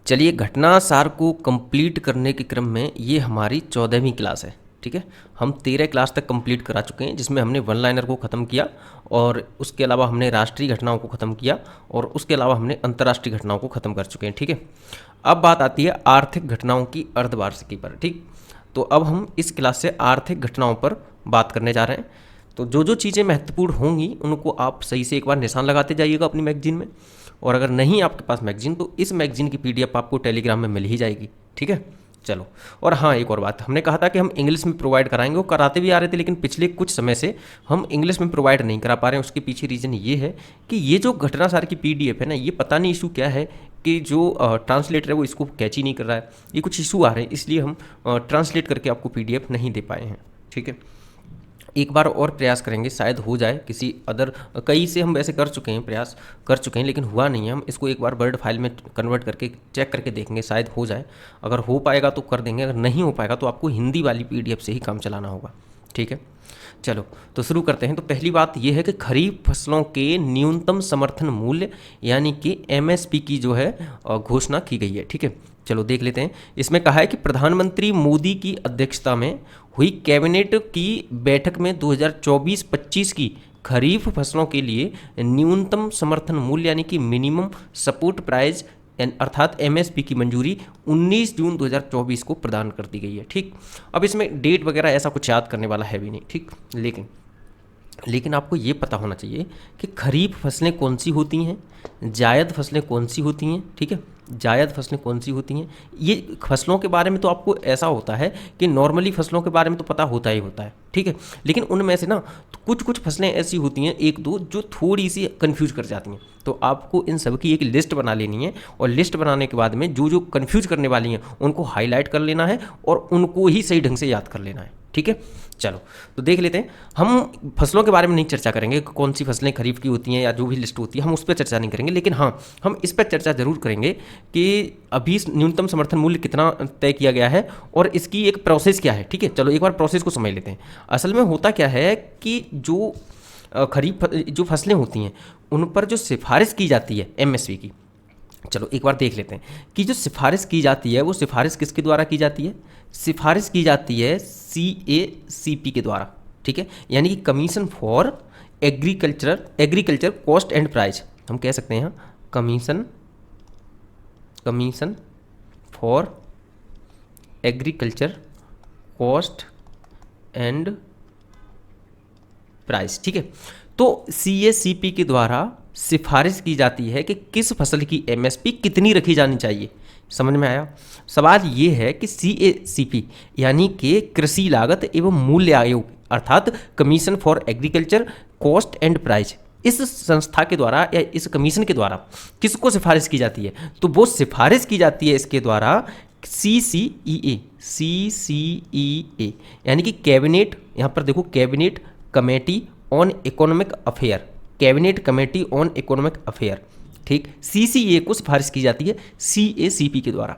चलिए, घटना सार को कंप्लीट करने के क्रम में ये हमारी 14वीं क्लास है। ठीक है, हम 13 क्लास तक कंप्लीट करा चुके हैं, जिसमें हमने वन लाइनर को ख़त्म किया और उसके अलावा हमने राष्ट्रीय घटनाओं को ख़त्म किया और उसके अलावा हमने अंतर्राष्ट्रीय घटनाओं को ख़त्म कर चुके हैं। ठीक है, अब बात आती है आर्थिक घटनाओं की अर्धवार्षिकी पर। ठीक, तो अब हम इस क्लास से आर्थिक घटनाओं पर बात करने जा रहे हैं। तो जो जो चीज़ें महत्वपूर्ण होंगी उनको आप सही से एक बार निशान लगाते जाइएगा अपनी मैगजीन में, और अगर नहीं आपके पास मैगजीन तो इस मैगजीन की पीडीएफ आपको टेलीग्राम में मिल ही जाएगी। ठीक है, चलो। और हाँ, एक और बात, हमने कहा था कि हम इंग्लिश में प्रोवाइड कराएंगे, वो कराते भी आ रहे थे, लेकिन पिछले कुछ समय से हम इंग्लिश में प्रोवाइड नहीं करा पा रहे हैं। उसके पीछे रीज़न ये है कि ये जो घटना सार की पीडीएफ है ना, ये पता नहीं इशू क्या है कि जो ट्रांसलेटर है वो इसको कैच ही नहीं कर रहा है। ये कुछ इशू आ रहे हैं, इसलिए हम ट्रांसलेट करके आपको पीडीएफ नहीं दे पाए हैं। ठीक है, एक बार और प्रयास करेंगे, शायद हो जाए। किसी अदर कई से हम वैसे कर चुके हैं, प्रयास कर चुके हैं, लेकिन हुआ नहीं है। हम इसको एक बार वर्ड फाइल में कन्वर्ट करके चेक करके देखेंगे, शायद हो जाए। अगर हो पाएगा तो कर देंगे, अगर नहीं हो पाएगा तो आपको हिंदी वाली पीडीएफ से ही काम चलाना होगा। ठीक है, चलो तो शुरू करते हैं। तो पहली बात यह है कि खरीफ फसलों के न्यूनतम समर्थन मूल्य यानी कि एमएसपी की जो है घोषणा की गई है। ठीक है, चलो देख लेते हैं। इसमें कहा है कि प्रधानमंत्री मोदी की अध्यक्षता में हुई कैबिनेट की बैठक में 2024-25 की खरीफ फसलों के लिए न्यूनतम समर्थन मूल्य यानी कि मिनिमम सपोर्ट प्राइस अर्थात एमएसपी की मंजूरी 19 जून 2024 को प्रदान कर दी गई है। ठीक, अब इसमें डेट वगैरह ऐसा कुछ याद करने वाला है भी नहीं। ठीक, लेकिन आपको ये पता होना चाहिए कि खरीफ फसलें कौन सी होती हैं, जायद फसलें कौन सी होती हैं। ठीक है, जायद फसलें कौन सी होती हैं। ये फसलों के बारे में तो आपको ऐसा होता है कि नॉर्मली फसलों के बारे में तो पता होता ही होता है। ठीक है, लेकिन उनमें से ना कुछ फसलें ऐसी होती हैं, एक दो, जो थोड़ी सी कन्फ्यूज कर जाती हैं। तो आपको इन सब की एक लिस्ट बना लेनी है, और लिस्ट बनाने के बाद में जो जो कन्फ्यूज करने वाली हैं उनको हाईलाइट कर लेना है और उनको ही सही ढंग से याद कर लेना है। ठीक है, चलो तो देख लेते हैं। हम फसलों के बारे में नहीं चर्चा करेंगे, कौन सी फसलें खरीफ की होती हैं या जो भी लिस्ट होती है, हम उस पर चर्चा नहीं करेंगे। लेकिन हाँ, हम इस पर चर्चा जरूर करेंगे कि अभी न्यूनतम समर्थन मूल्य कितना तय किया गया है और इसकी एक प्रोसेस क्या है। ठीक है, चलो एक बार प्रोसेस को समझ लेते हैं। असल में होता क्या है कि जो खरीफ जो फसलें होती हैं उन पर जो सिफारिश की जाती है एमएसपी की, चलो एक बार देख लेते हैं कि जो सिफारिश की जाती है वो सिफारिश किसके द्वारा की जाती है। सिफारिश की जाती है CACP के द्वारा। ठीक है, यानी कि commission for agriculture cost and price, हम कह सकते हैं commission for agriculture cost and price. ठीक है, तो CACP के द्वारा सिफारिश की जाती है कि किस फसल की एमएसपी कितनी रखी जानी चाहिए। समझ में आया। सवाल ये है कि CACP यानी कि कृषि लागत एवं मूल्य आयोग अर्थात commission for agriculture cost and price, इस संस्था के द्वारा या इस कमीशन के द्वारा किसको सिफारिश की जाती है। तो वो सिफारिश की जाती है इसके द्वारा CCEA यानी कि कैबिनेट, यहाँ पर देखो cabinet committee on economic affair, cabinet committee on economic affair. ठीक, CCEA को सिफारिश की जाती है CACP के द्वारा।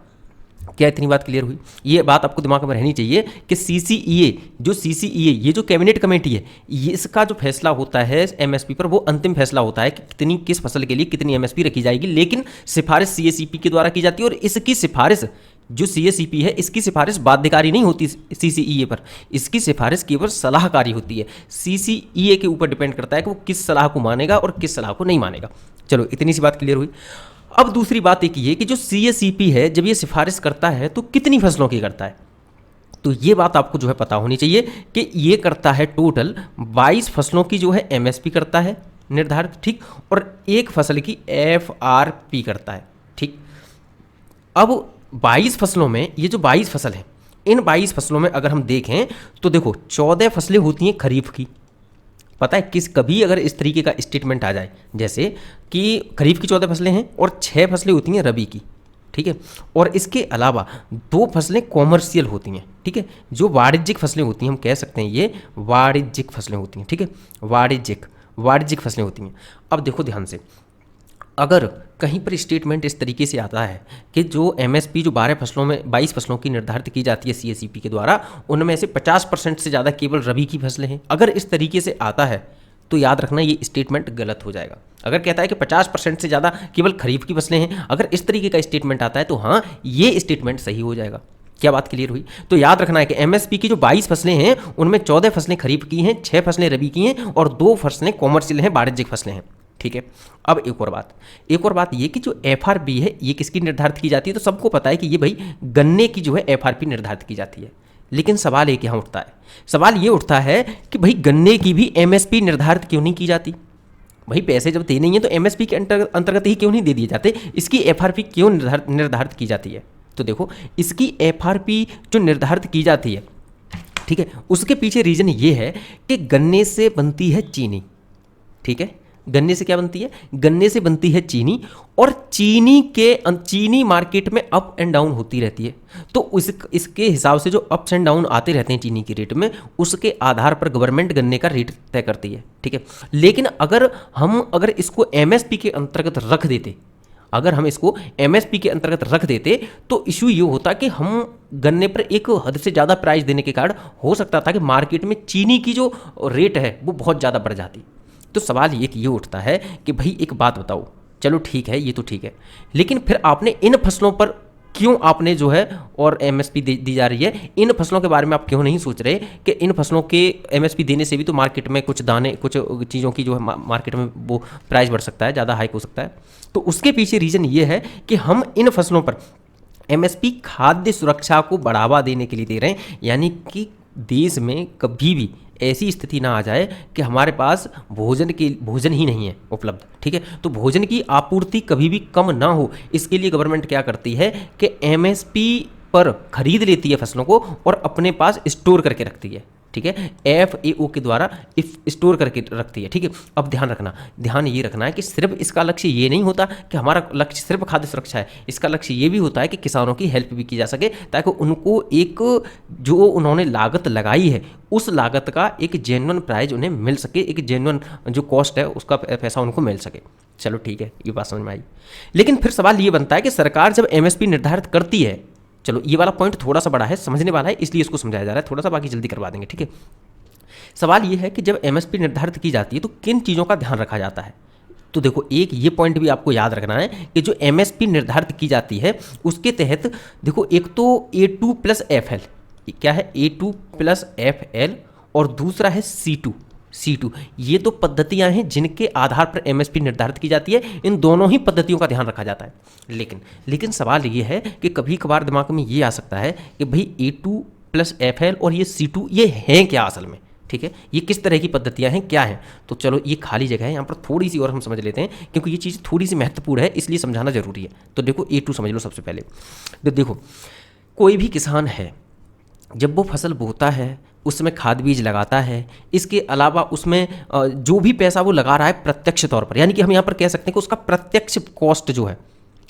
क्या इतनी बात क्लियर हुई? ये बात आपको दिमाग में रहनी चाहिए कि CCEA ये जो कैबिनेट कमेटी है, ये इसका जो फैसला होता है एमएसपी पर, वो अंतिम फैसला होता है कि किस फसल के लिए कितनी एमएसपी रखी जाएगी। लेकिन सिफारिश CACP के द्वारा की जाती है, और इसकी सिफारिश जो CACP है इसकी सिफारिश बाध्यकारी नहीं होती CCEA पर, इसकी सिफारिश केवल सलाहकारी होती है। CCEA के ऊपर डिपेंड करता है कि वो किस सलाह को मानेगा और किस सलाह को नहीं मानेगा। चलो इतनी सी बात क्लियर हुई। अब दूसरी बात एक ये कि जो CACP है जब ये सिफारिश करता है तो कितनी फसलों की करता है, तो ये बात आपको जो है पता होनी चाहिए कि ये करता है टोटल 22 फसलों की जो है एमएसपी करता है निर्धारित। ठीक, और एक फसल की FRP करता है। ठीक, अब 22 फसलों में ये जो 22 फसल हैं, इन 22 फसलों में अगर हम देखें तो देखो 14 फसलें होती हैं खरीफ की। पता है किस कभी अगर इस तरीके का स्टेटमेंट आ जाए जैसे कि खरीफ की 14 फसलें हैं और 6 फसलें होती हैं रबी की। ठीक है, और इसके अलावा 2 फसलें कॉमर्शियल होती हैं। ठीक है, जो वाणिज्यिक फसलें होती हैं, हम कह सकते हैं ये वाणिज्यिक फसलें होती हैं। ठीक है, वाणिज्यिक फसलें होती हैं। अब देखो ध्यान से, अगर कहीं पर स्टेटमेंट इस तरीके से आता है कि जो एमएसपी जो 22 फसलों की निर्धारित की जाती है CACP के द्वारा, उनमें से 50% से ज़्यादा केवल रबी की फसलें हैं, अगर इस तरीके से आता है तो याद रखना ये स्टेटमेंट गलत हो जाएगा। अगर कहता है कि 50% से ज़्यादा केवल खरीफ की फसलें हैं, अगर इस तरीके का स्टेटमेंट आता है तो हाँ ये स्टेटमेंट सही हो जाएगा। क्या बात क्लियर हुई? तो याद रखना है कि एमएसपी की जो 22 फसलें हैं उनमें 14 फसलें खरीफ की हैं, 6 फसलें रबी की हैं और 2 फसलें कॉमर्शियल हैं, वाणिज्यिक फसलें हैं। ठीक है। अब एक और बात ये कि जो एफआरपी है ये किसकी निर्धारित की जाती है? तो सबको पता है कि ये भाई गन्ने की जो है एफआरपी निर्धारित की जाती है। लेकिन सवाल एक यहाँ उठता है, सवाल ये उठता है कि भाई गन्ने की भी एमएसपी निर्धारित क्यों नहीं की जाती? भाई पैसे जब देने ही हैं तो एमएसपी के अंतर्गत ही क्यों नहीं दे दिए जाते? इसकी एफआरपी क्यों निर्धारित की जाती है? तो देखो इसकी एफआरपी जो निर्धारित की जाती है, ठीक है, उसके पीछे रीजन ये है कि गन्ने से बनती है चीनी। ठीक है, गन्ने से क्या बनती है? गन्ने से बनती है चीनी, और चीनी मार्केट में अप एंड डाउन होती रहती है। तो इसके हिसाब से जो अप्स एंड डाउन आते रहते हैं चीनी की रेट में, उसके आधार पर गवर्नमेंट गन्ने का रेट तय करती है। ठीक है, लेकिन अगर इसको एमएसपी के अंतर्गत रख देते, तो इशू ये होता कि हम गन्ने पर एक हद से ज़्यादा प्राइस देने के कारण हो सकता था कि मार्केट में चीनी की जो रेट है वो बहुत ज़्यादा बढ़ जाती। तो सवाल ये उठता है कि भाई एक बात बताओ, चलो ठीक है ये तो ठीक है, लेकिन फिर आपने इन फसलों पर क्यों आपने जो है और एमएसपी दी जा रही है, इन फसलों के बारे में आप क्यों नहीं सोच रहे कि इन फसलों के एमएसपी देने से भी तो मार्केट में कुछ चीज़ों की जो है मार्केट में वो प्राइस बढ़ सकता है, ज़्यादा हाइक हो सकता है। तो उसके पीछे रीज़न ये है कि हम इन फसलों पर एमएसपी खाद्य सुरक्षा को बढ़ावा देने के लिए दे रहे हैं, यानी कि देश में कभी भी ऐसी स्थिति ना आ जाए कि हमारे पास भोजन ही नहीं है उपलब्ध। ठीक है, तो भोजन की आपूर्ति कभी भी कम ना हो, इसके लिए गवर्नमेंट क्या करती है कि एमएसपी पर खरीद लेती है फसलों को और अपने पास स्टोर करके रखती है। ठीक है, एफएओ के द्वारा स्टोर करके रखती है। ठीक है, अब ध्यान ये रखना है कि सिर्फ इसका लक्ष्य ये नहीं होता कि हमारा लक्ष्य सिर्फ खाद्य सुरक्षा है, इसका लक्ष्य ये भी होता है कि किसानों की हेल्प भी की जा सके, ताकि उनको एक जो उन्होंने लागत लगाई है उस लागत का एक जेन्युइन प्राइस उन्हें मिल सके, एक जेन्युइन जो कॉस्ट है उसका पैसा उनको मिल सके। चलो ठीक है, ये बात समझ में आई। लेकिन फिर सवाल ये बनता है कि सरकार जब एमएसपी निर्धारित करती है, चलो ये वाला पॉइंट थोड़ा सा बड़ा है, समझने वाला है, इसलिए इसको समझाया जा रहा है थोड़ा सा, बाकी जल्दी करवा देंगे। ठीक है, सवाल ये है कि जब एमएसपी निर्धारित की जाती है तो किन चीज़ों का ध्यान रखा जाता है? तो देखो एक ये पॉइंट भी आपको याद रखना है कि जो एमएसपी निर्धारित की जाती है उसके तहत देखो एक तो A2+FL, क्या है A2+FL, और दूसरा है C2। ये तो पद्धतियां हैं जिनके आधार पर एमएसपी निर्धारित की जाती है। इन दोनों ही पद्धतियों का ध्यान रखा जाता है। लेकिन सवाल ये है कि कभी कभार दिमाग में ये आ सकता है कि भाई A2+FL और ये C2 ये हैं क्या असल में? ठीक है, ये किस तरह की पद्धतियां हैं, क्या हैं? तो चलो ये खाली जगह है, यहाँ पर थोड़ी सी और हम समझ लेते हैं, क्योंकि ये चीज़ थोड़ी सी महत्वपूर्ण है, इसलिए समझाना जरूरी है। तो देखो A2 समझ लो सबसे पहले। तो देखो कोई भी किसान है जब वो फसल बोता है उसमें खाद बीज लगाता है, इसके अलावा उसमें जो भी पैसा वो लगा रहा है प्रत्यक्ष तौर पर, यानी कि हम यहाँ पर कह सकते हैं कि उसका प्रत्यक्ष कॉस्ट जो है,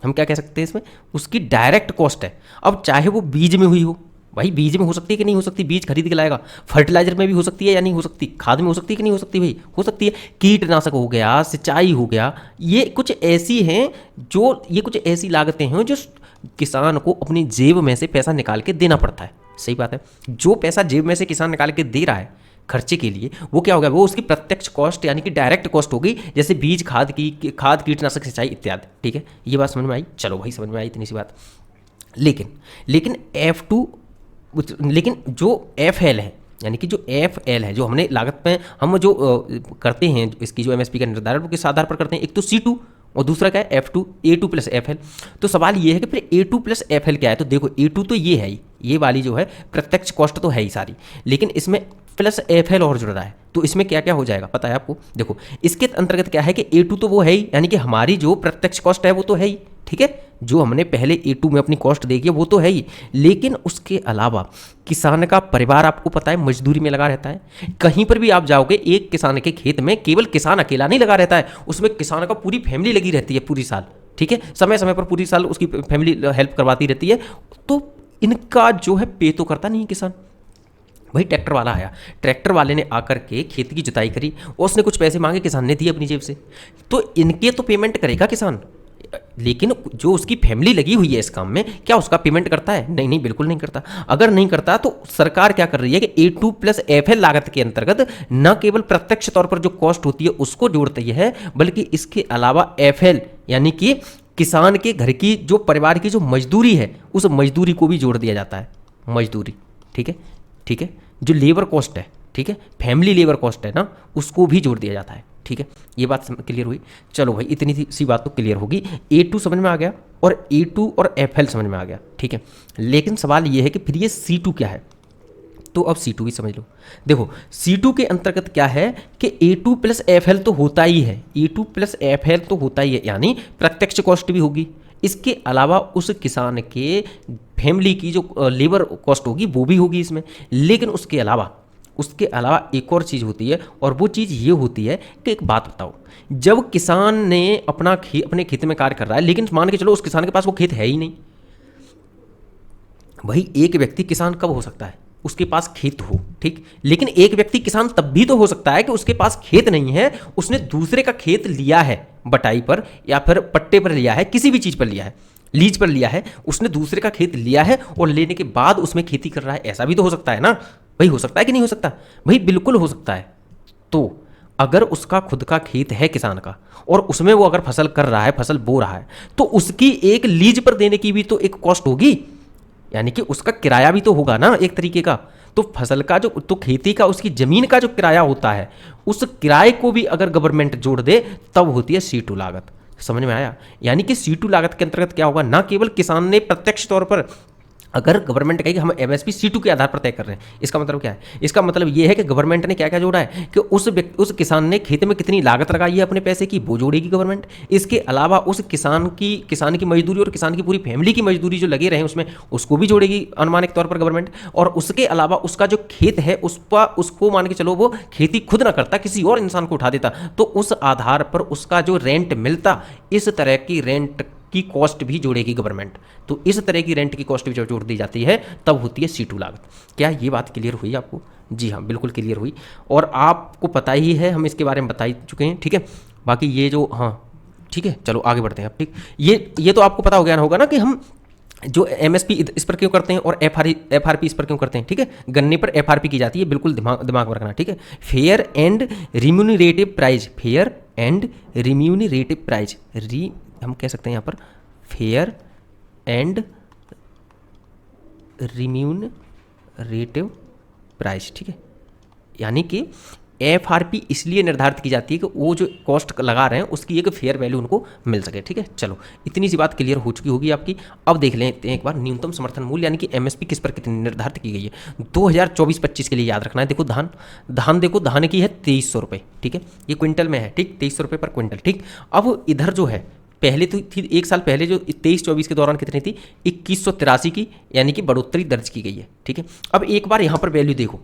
हम क्या कह सकते हैं इसमें, उसकी डायरेक्ट कॉस्ट है। अब चाहे वो बीज में हुई हो, भाई बीज में हो सकती है कि नहीं हो सकती, बीज खरीद के लाएगा, फर्टिलाइजर में भी हो सकती है या नहीं हो सकती, खाद में हो सकती है कि नहीं हो सकती, भाई हो सकती है, कीटनाशक हो गया, सिंचाई हो गया, ये कुछ ऐसी लागतें हैं जो किसान को अपनी जेब में से पैसा निकाल के देना पड़ता है। सही बात है, जो पैसा जेब में से किसान निकाल के दे रहा है खर्चे के लिए, वो क्या होगा, वो उसकी प्रत्यक्ष कॉस्ट यानी कि डायरेक्ट कॉस्ट होगी, जैसे बीज, खाद कीटनाशक, सिंचाई इत्यादि। ठीक है, ये बात समझ में आई? चलो भाई समझ में आई इतनी सी बात। लेकिन जो FL है, यानी कि जो FL है, जो हमने लागत में हम जो करते हैं इसकी जो एमएसपी का निर्धारण वो किस आधार पर करते हैं, एक तो C2 और दूसरा क्या है F2, A2+FL। तो सवाल ये है कि फिर A2+FL क्या है? तो देखो A2 तो ये है ही, ये वाली जो है प्रत्यक्ष कॉस्ट तो है ही सारी, लेकिन इसमें प्लस FL और जुड़ रहा है, तो इसमें क्या क्या हो जाएगा पता है आपको? देखो इसके अंतर्गत क्या है कि A2 तो वो है ही, यानी कि हमारी जो प्रत्यक्ष कॉस्ट है वो तो है ही, ठीक है, जो हमने पहले A2 में अपनी कॉस्ट देखी है वो तो है ही, लेकिन उसके अलावा किसान का परिवार आपको पता है मजदूरी में लगा रहता है। कहीं पर भी आप जाओगे एक किसान के खेत में केवल किसान अकेला नहीं लगा रहता है, उसमें किसान का पूरी फैमिली लगी रहती है पूरी साल। ठीक है, समय समय पर पूरी साल उसकी फैमिली हेल्प करवाती रहती है, तो इनका जो है पे तो करता नहीं किसान। भाई ट्रैक्टर वाला आया, ट्रैक्टर वाले ने आकर के खेत की जुताई करी और उसने कुछ पैसे मांगे, किसान ने दिए अपनी जेब से, तो इनके तो पेमेंट करेगा किसान, लेकिन जो उसकी फैमिली लगी हुई है इस काम में, क्या उसका पेमेंट करता है? नहीं नहीं, बिल्कुल नहीं करता। अगर नहीं करता तो सरकार क्या कर रही है कि A2+FL लागत के अंतर्गत न केवल प्रत्यक्ष तौर पर जो कॉस्ट होती है उसको जोड़ती है, बल्कि इसके अलावा FL यानी कि किसान के घर की जो परिवार की जो मजदूरी है उस मजदूरी को भी जोड़ दिया जाता है। मजदूरी, ठीक है, ठीक है, जो लेबर कॉस्ट है, ठीक है, फैमिली लेबर कॉस्ट है ना, उसको भी जोड़ दिया जाता है। ठीक है, ये बात क्लियर हुई। चलो भाई, इतनी सी बात तो क्लियर होगी। A2 समझ में आ गया और A2 और FL समझ में आ गया, ठीक है। लेकिन सवाल ये है कि फिर ये C2 क्या है? तो अब C2 भी समझ लो। देखो C2 के अंतर्गत क्या है कि A2+FL तो होता ही है, A2+FL तो होता ही है, यानी प्रत्यक्ष कॉस्ट भी होगी। इसके अलावा उस किसान के फैमिली की जो लेबर कॉस्ट होगी वो भी होगी इसमें। लेकिन उसके अलावा एक और चीज़ होती है, और वो चीज़ ये होती है कि एक बात बताओ, जब किसान ने अपने खेत में कार्य कर रहा है, लेकिन मान के चलो उस किसान के पास वो खेत है ही नहीं। भाई एक व्यक्ति किसान कब हो सकता है? उसके पास खेत हो, ठीक, लेकिन एक व्यक्ति किसान तब भी तो हो सकता है कि उसके पास खेत नहीं है, उसने दूसरे का खेत लिया है बटाई पर या फिर पट्टे पर लिया है, किसी भी चीज़ पर लिया है, लीज पर लिया है, उसने दूसरे का खेत लिया है और लेने के बाद उसमें खेती कर रहा है। ऐसा भी तो हो सकता है ना भाई, हो सकता है कि नहीं हो सकता? भाई बिल्कुल हो सकता है। तो अगर उसका खुद का खेत है किसान का और उसमें वो अगर फसल कर रहा है, फसल बो रहा है, तो उसकी एक लीज पर देने की भी तो एक कॉस्ट होगी, यानी कि उसका किराया भी तो होगा ना एक तरीके का। तो फसल का जो, तो खेती का, उसकी जमीन का जो किराया होता है, उस किराए को भी अगर गवर्नमेंट जोड़ दे तब होती है C2 लागत। समझ में आया? यानी कि C2 लागत के अंतर्गत क्या होगा, ना केवल किसान ने प्रत्यक्ष तौर पर, अगर गवर्नमेंट कहे कि हम MSP C2 के आधार पर तय कर रहे हैं, इसका मतलब क्या है? इसका मतलब ये है कि गवर्नमेंट ने क्या क्या जोड़ा है कि उस किसान ने खेत में कितनी लागत लगाई है अपने पैसे की, वो जोड़ेगी गवर्नमेंट। इसके अलावा उस किसान की मजदूरी और किसान की पूरी फैमिली की मजदूरी जो लगे रहे उसमें, उसको भी जोड़ेगी अनुमानित तौर पर गवर्नमेंट। और उसके अलावा उसका जो खेत है उसको मान के चलो वो खेती खुद ना करता, किसी और इंसान को उठा देता, तो उस आधार पर उसका जो रेंट मिलता, इस तरह की रेंट की कॉस्ट भी जोड़ेगी गवर्नमेंट। तो इस तरह की रेंट की कॉस्ट भी जब जोड़ दी जाती है तब होती है C2 लागत। क्या ये बात क्लियर हुई आपको? जी हाँ, बिल्कुल क्लियर हुई। और आपको पता ही है, हम इसके बारे में बता ही चुके हैं, ठीक है। बाकी ये जो, हाँ ठीक है, चलो आगे बढ़ते हैं अब, ठीक। ये तो आपको पता हो गया होगा ना कि हम जो MSP इस पर क्यों करते हैं और FRP इस पर क्यों करते हैं, ठीक है। गन्ने पर FRP की जाती है, बिल्कुल दिमाग में रखना, ठीक है। Fair and remunerative price, fair and remunerative price, हम कह सकते हैं यहाँ पर फेयर एंड रिम्यूनरेटिव प्राइस, ठीक है। यानी कि FRP इसलिए निर्धारित की जाती है कि वो जो कॉस्ट लगा रहे हैं उसकी एक फेयर वैल्यू उनको मिल सके, ठीक है। चलो इतनी सी बात क्लियर हो चुकी होगी आपकी। अब देख लेते हैं एक बार न्यूनतम समर्थन मूल्य यानी कि MSP किस पर कितनी निर्धारित की गई है 2024-25 के लिए, याद रखना है। देखो धान देखो, धान की है 2300 रुपये, ठीक है, ये क्विंटल में है, ठीक, 2300 रुपये पर क्विंटल, ठीक। अब इधर जो है पहले तो थी, एक साल पहले जो 23-24 के दौरान कितनी थी, 2183 की, यानी कि बढ़ोतरी दर्ज की गई है, ठीक है। अब एक बार यहाँ पर वैल्यू देखो,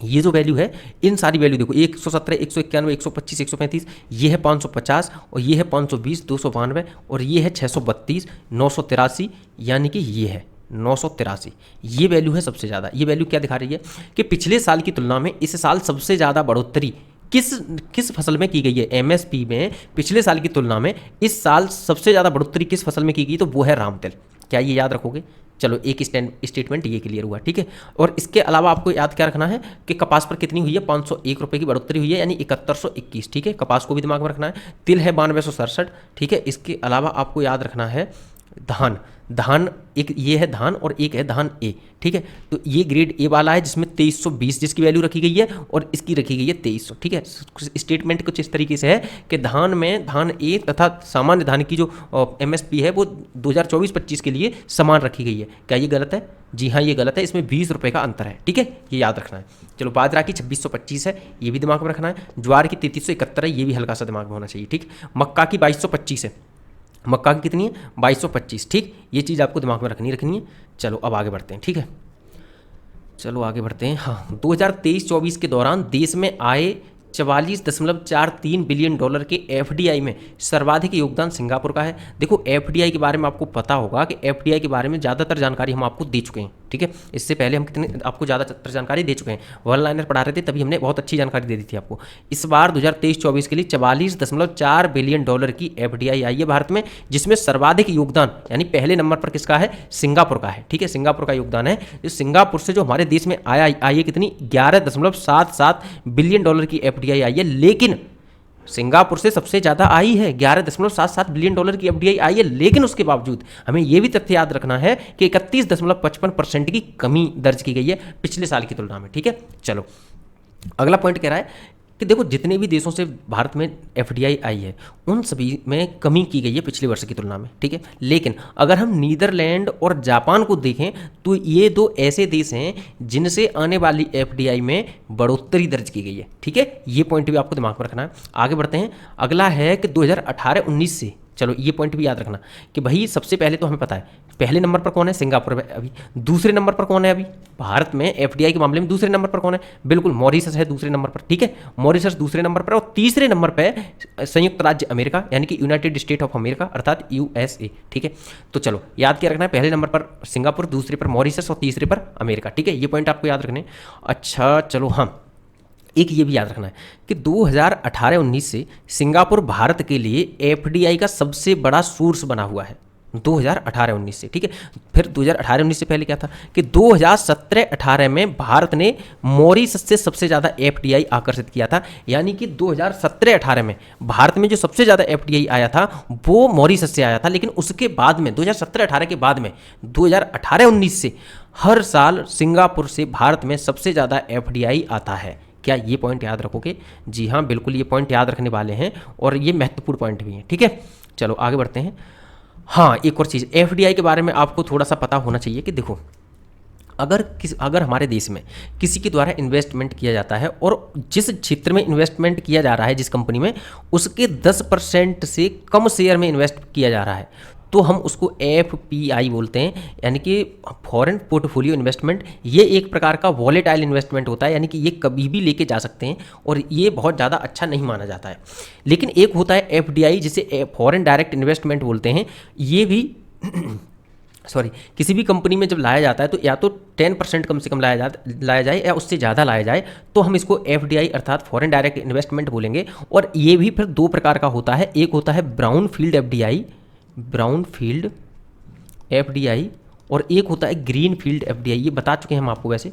ये जो वैल्यू है, इन सारी वैल्यू देखो, 117, 191, 125, 135, ये है 550 और ये है 520, 292 और ये है 632, 983, यानी कि ये है 983। ये वैल्यू है सबसे ज़्यादा। ये वैल्यू क्या दिखा रही है कि पिछले साल की तुलना में इस साल सबसे ज़्यादा बढ़ोतरी किस फसल में की गई है। MSP में पिछले साल की तुलना में इस साल सबसे ज़्यादा बढ़ोतरी किस फसल में की गई, तो वो है राम तिल। क्या ये याद रखोगे? चलो एक स्टेटमेंट ये क्लियर हुआ, ठीक है। और इसके अलावा आपको याद क्या रखना है कि कपास पर कितनी हुई है, 501 रुपये की बढ़ोतरी हुई है, यानी 7121, ठीक है। कपास को भी दिमाग में रखना है। तिल है 9267, ठीक है। इसके अलावा आपको याद रखना है धान एक ये है धान और एक है धान A, ठीक है। तो ये ग्रेड A वाला है जिसमें 2320 जिसकी वैल्यू रखी गई है और इसकी रखी गई है 2300, ठीक है। स्टेटमेंट कुछ इस तरीके से है कि धान में धान A तथा सामान्य धान की जो MSP है वो 2024-25 के लिए समान रखी गई है। क्या ये गलत है? जी हाँ, ये गलत है। इसमें 20 रुपये का अंतर है, ठीक है, ये याद रखना है। चलो बाजरा की 2625 है, ये भी दिमाग में रखना है। ज्वार की 3371 है, ये भी हल्का सा दिमाग में होना चाहिए, ठीक। मक्का की 2225 है, मक्का की कितनी है, 2225, ठीक। ये चीज़ आपको दिमाग में रखनी है। चलो अब आगे बढ़ते हैं, ठीक है। चलो आगे बढ़ते हैं। हाँ, 2023-24 के दौरान देश में आए 44.43 बिलियन डॉलर के FDI में सर्वाधिक योगदान सिंगापुर का है। देखो FDI के बारे में आपको पता होगा कि FDI के बारे में ज़्यादातर जानकारी हम आपको दे चुके हैं, ठीक है। इससे पहले हम कितने आपको ज़्यादातर जानकारी दे चुके हैं, वन लाइनर पढ़ा रहे थे तभी हमने बहुत अच्छी जानकारी दे दी थी आपको। इस बार 2023-24 के लिए 44.4 बिलियन डॉलर की एफडीआई आई है भारत में, जिसमें सर्वाधिक योगदान यानी पहले नंबर पर किसका है, सिंगापुर का है, ठीक है, सिंगापुर का योगदान है। इस सिंगापुर से जो हमारे देश में आई है कितनी, 11.77 बिलियन डॉलर की एफडीआई आई है। लेकिन सिंगापुर से सबसे ज़्यादा आई है, 11.77 बिलियन डॉलर की एफडीआई आई है। लेकिन उसके बावजूद हमें यह भी तथ्य याद रखना है कि 31.55% की कमी दर्ज की गई है पिछले साल की तुलना में, ठीक है। चलो अगला पॉइंट कह रहा है कि देखो जितने भी देशों से भारत में एफडीआई आई है उन सभी में कमी की गई है पिछले वर्ष की तुलना में, ठीक है। लेकिन अगर हम नीदरलैंड और जापान को देखें तो ये दो ऐसे देश हैं जिनसे आने वाली एफडीआई में बढ़ोतरी दर्ज की गई है, ठीक है। ये पॉइंट भी आपको दिमाग में रखना है। आगे बढ़ते हैं, अगला है कि 2018-19 से, चलो ये पॉइंट भी याद रखना कि भाई सबसे पहले तो हमें पता है पहले नंबर पर कौन है, सिंगापुर है अभी। दूसरे नंबर पर कौन है अभी भारत में एफडीआई के मामले में, दूसरे नंबर पर कौन है, बिल्कुल मॉरिशस है दूसरे नंबर पर, ठीक है। मॉरिशस दूसरे नंबर पर, और तीसरे नंबर पर संयुक्त राज्य अमेरिका यानी कि यूनाइटेड स्टेट ऑफ अमेरिका अर्थात यूएसए, ठीक है। तो चलो याद क्या रखना है, पहले नंबर पर सिंगापुर, दूसरे पर मॉरिशस और तीसरे पर अमेरिका, ठीक है। ये पॉइंट आपको याद रखने। अच्छा चलो हाँ, एक ये भी याद रखना है कि 2018-19 से सिंगापुर भारत के लिए एफडीआई का सबसे बड़ा सोर्स बना हुआ है, 2018-19 से, ठीक है। फिर 2018-19 से पहले क्या था कि 2017-18 में भारत ने मॉरिशस से सबसे ज़्यादा एफडीआई आकर्षित किया था, यानी कि 2017-18 में भारत में जो सबसे ज़्यादा एफडीआई आया था वो मॉरिशस से आया था। लेकिन उसके बाद में 2017-18 के बाद में 2018-19 से हर साल सिंगापुर से भारत में सबसे ज़्यादा एफडीआई आता है। क्या ये पॉइंट याद रखोगे? जी हाँ बिल्कुल, ये पॉइंट याद रखने वाले हैं और ये महत्वपूर्ण पॉइंट भी हैं, ठीक है। चलो आगे बढ़ते हैं। हाँ एक और चीज़ एफडीआई के बारे में आपको थोड़ा सा पता होना चाहिए कि देखो अगर हमारे देश में किसी के द्वारा इन्वेस्टमेंट किया जाता है और जिस क्षेत्र में इन्वेस्टमेंट किया जा रहा है जिस कंपनी में, उसके 10% से कम शेयर में इन्वेस्ट किया जा रहा है तो हम उसको एफपीआई बोलते हैं, यानी कि फॉरेन पोर्टफोलियो इन्वेस्टमेंट। ये एक प्रकार का वॉलेटाइल इन्वेस्टमेंट होता है, यानी कि ये कभी भी लेके जा सकते हैं और ये बहुत ज़्यादा अच्छा नहीं माना जाता है। लेकिन एक होता है एफडीआई जिसे फॉरेन डायरेक्ट इन्वेस्टमेंट बोलते हैं। ये भी किसी भी कंपनी में जब लाया जाता है तो या तो 10% कम से कम लाया जाए या उससे ज़्यादा लाया जाए तो हम इसको एफडीआई अर्थात फॉरेन डायरेक्ट इन्वेस्टमेंट बोलेंगे। और ये भी फिर दो प्रकार का होता है, एक होता है ब्राउन फील्ड एफडीआई और एक होता है ग्रीन फील्ड एफडीआई। ये बता चुके हैं हम आपको वैसे,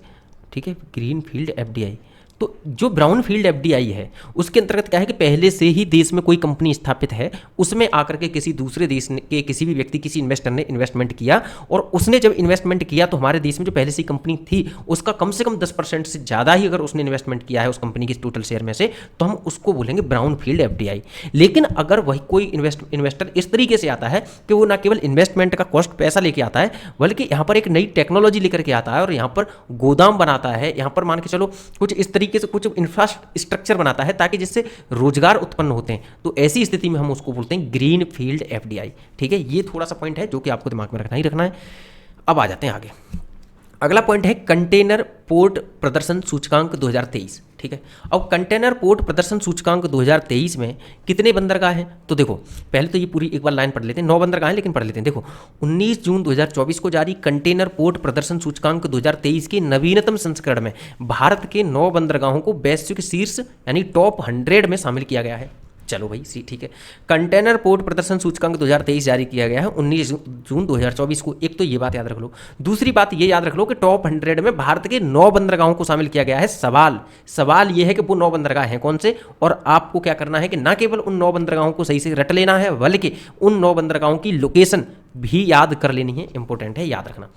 ठीक है, ग्रीन फील्ड एफडीआई। तो जो ब्राउन फील्ड एफडीआई है उसके अंतर्गत क्या है कि पहले से ही देश में कोई कंपनी स्थापित है, उसमें आकर के किसी दूसरे देश के किसी भी व्यक्ति किसी इन्वेस्टर ने इन्वेस्टमेंट किया और उसने जब इन्वेस्टमेंट किया तो हमारे देश में जो पहले से ही कंपनी थी उसका कम से कम 10% से ज़्यादा ही अगर उसने इन्वेस्टमेंट किया है उस कंपनी के टोटल शेयर में से तो हम उसको बोलेंगे ब्राउन फील्ड एफडीआई। लेकिन अगर वही कोई इन्वेस्टर इस तरीके से आता है कि वो ना केवल इन्वेस्टमेंट का कॉस्ट पैसा लेके आता है बल्कि यहाँ पर एक नई टेक्नोलॉजी लेकर के आता है और यहाँ पर गोदाम बनाता है, यहाँ पर मान के चलो कुछ इस तरीके से कुछ इंफ्रास्ट्रक्चर बनाता है ताकि जिससे रोजगार उत्पन्न होते हैं, तो ऐसी स्थिति में हम उसको बोलते हैं ग्रीन फील्ड एफडीआई, ठीक है। ये थोड़ा सा पॉइंट है जो कि आपको दिमाग में रखना ही रखना है। अब आ जाते हैं आगे। अगला पॉइंट है कंटेनर पोर्ट प्रदर्शन सूचकांक 2023, ठीक है। अब कंटेनर पोर्ट प्रदर्शन सूचकांक 2023 में कितने बंदरगाह हैं? तो देखो पहले तो ये पूरी एक बार लाइन पढ़ लेते हैं, 9 बंदरगाह हैं लेकिन पढ़ लेते हैं। देखो 19 जून 2024 को जारी कंटेनर पोर्ट प्रदर्शन सूचकांक 2023 के नवीनतम संस्करण में भारत के 9 बंदरगाहों को वैश्विक शीर्ष यानी टॉप 100 में शामिल किया गया है। चलो भाई ठीक है, कंटेनर पोर्ट प्रदर्शन सूचकांक 2023 जारी किया गया है 19 जून 2024 को। एक तो ये बात याद रख लो, दूसरी बात ये याद रख लो कि टॉप 100 में भारत के 9 बंदरगाहों को शामिल किया गया है। सवाल ये है कि वो 9 बंदरगाह हैं कौन से, और आपको क्या करना है कि ना केवल उन 9 बंदरगाहों को सही से रट लेना है बल्कि उन 9 बंदरगाहों की लोकेशन भी याद कर लेनी है। इंपॉर्टेंट है, याद रखना।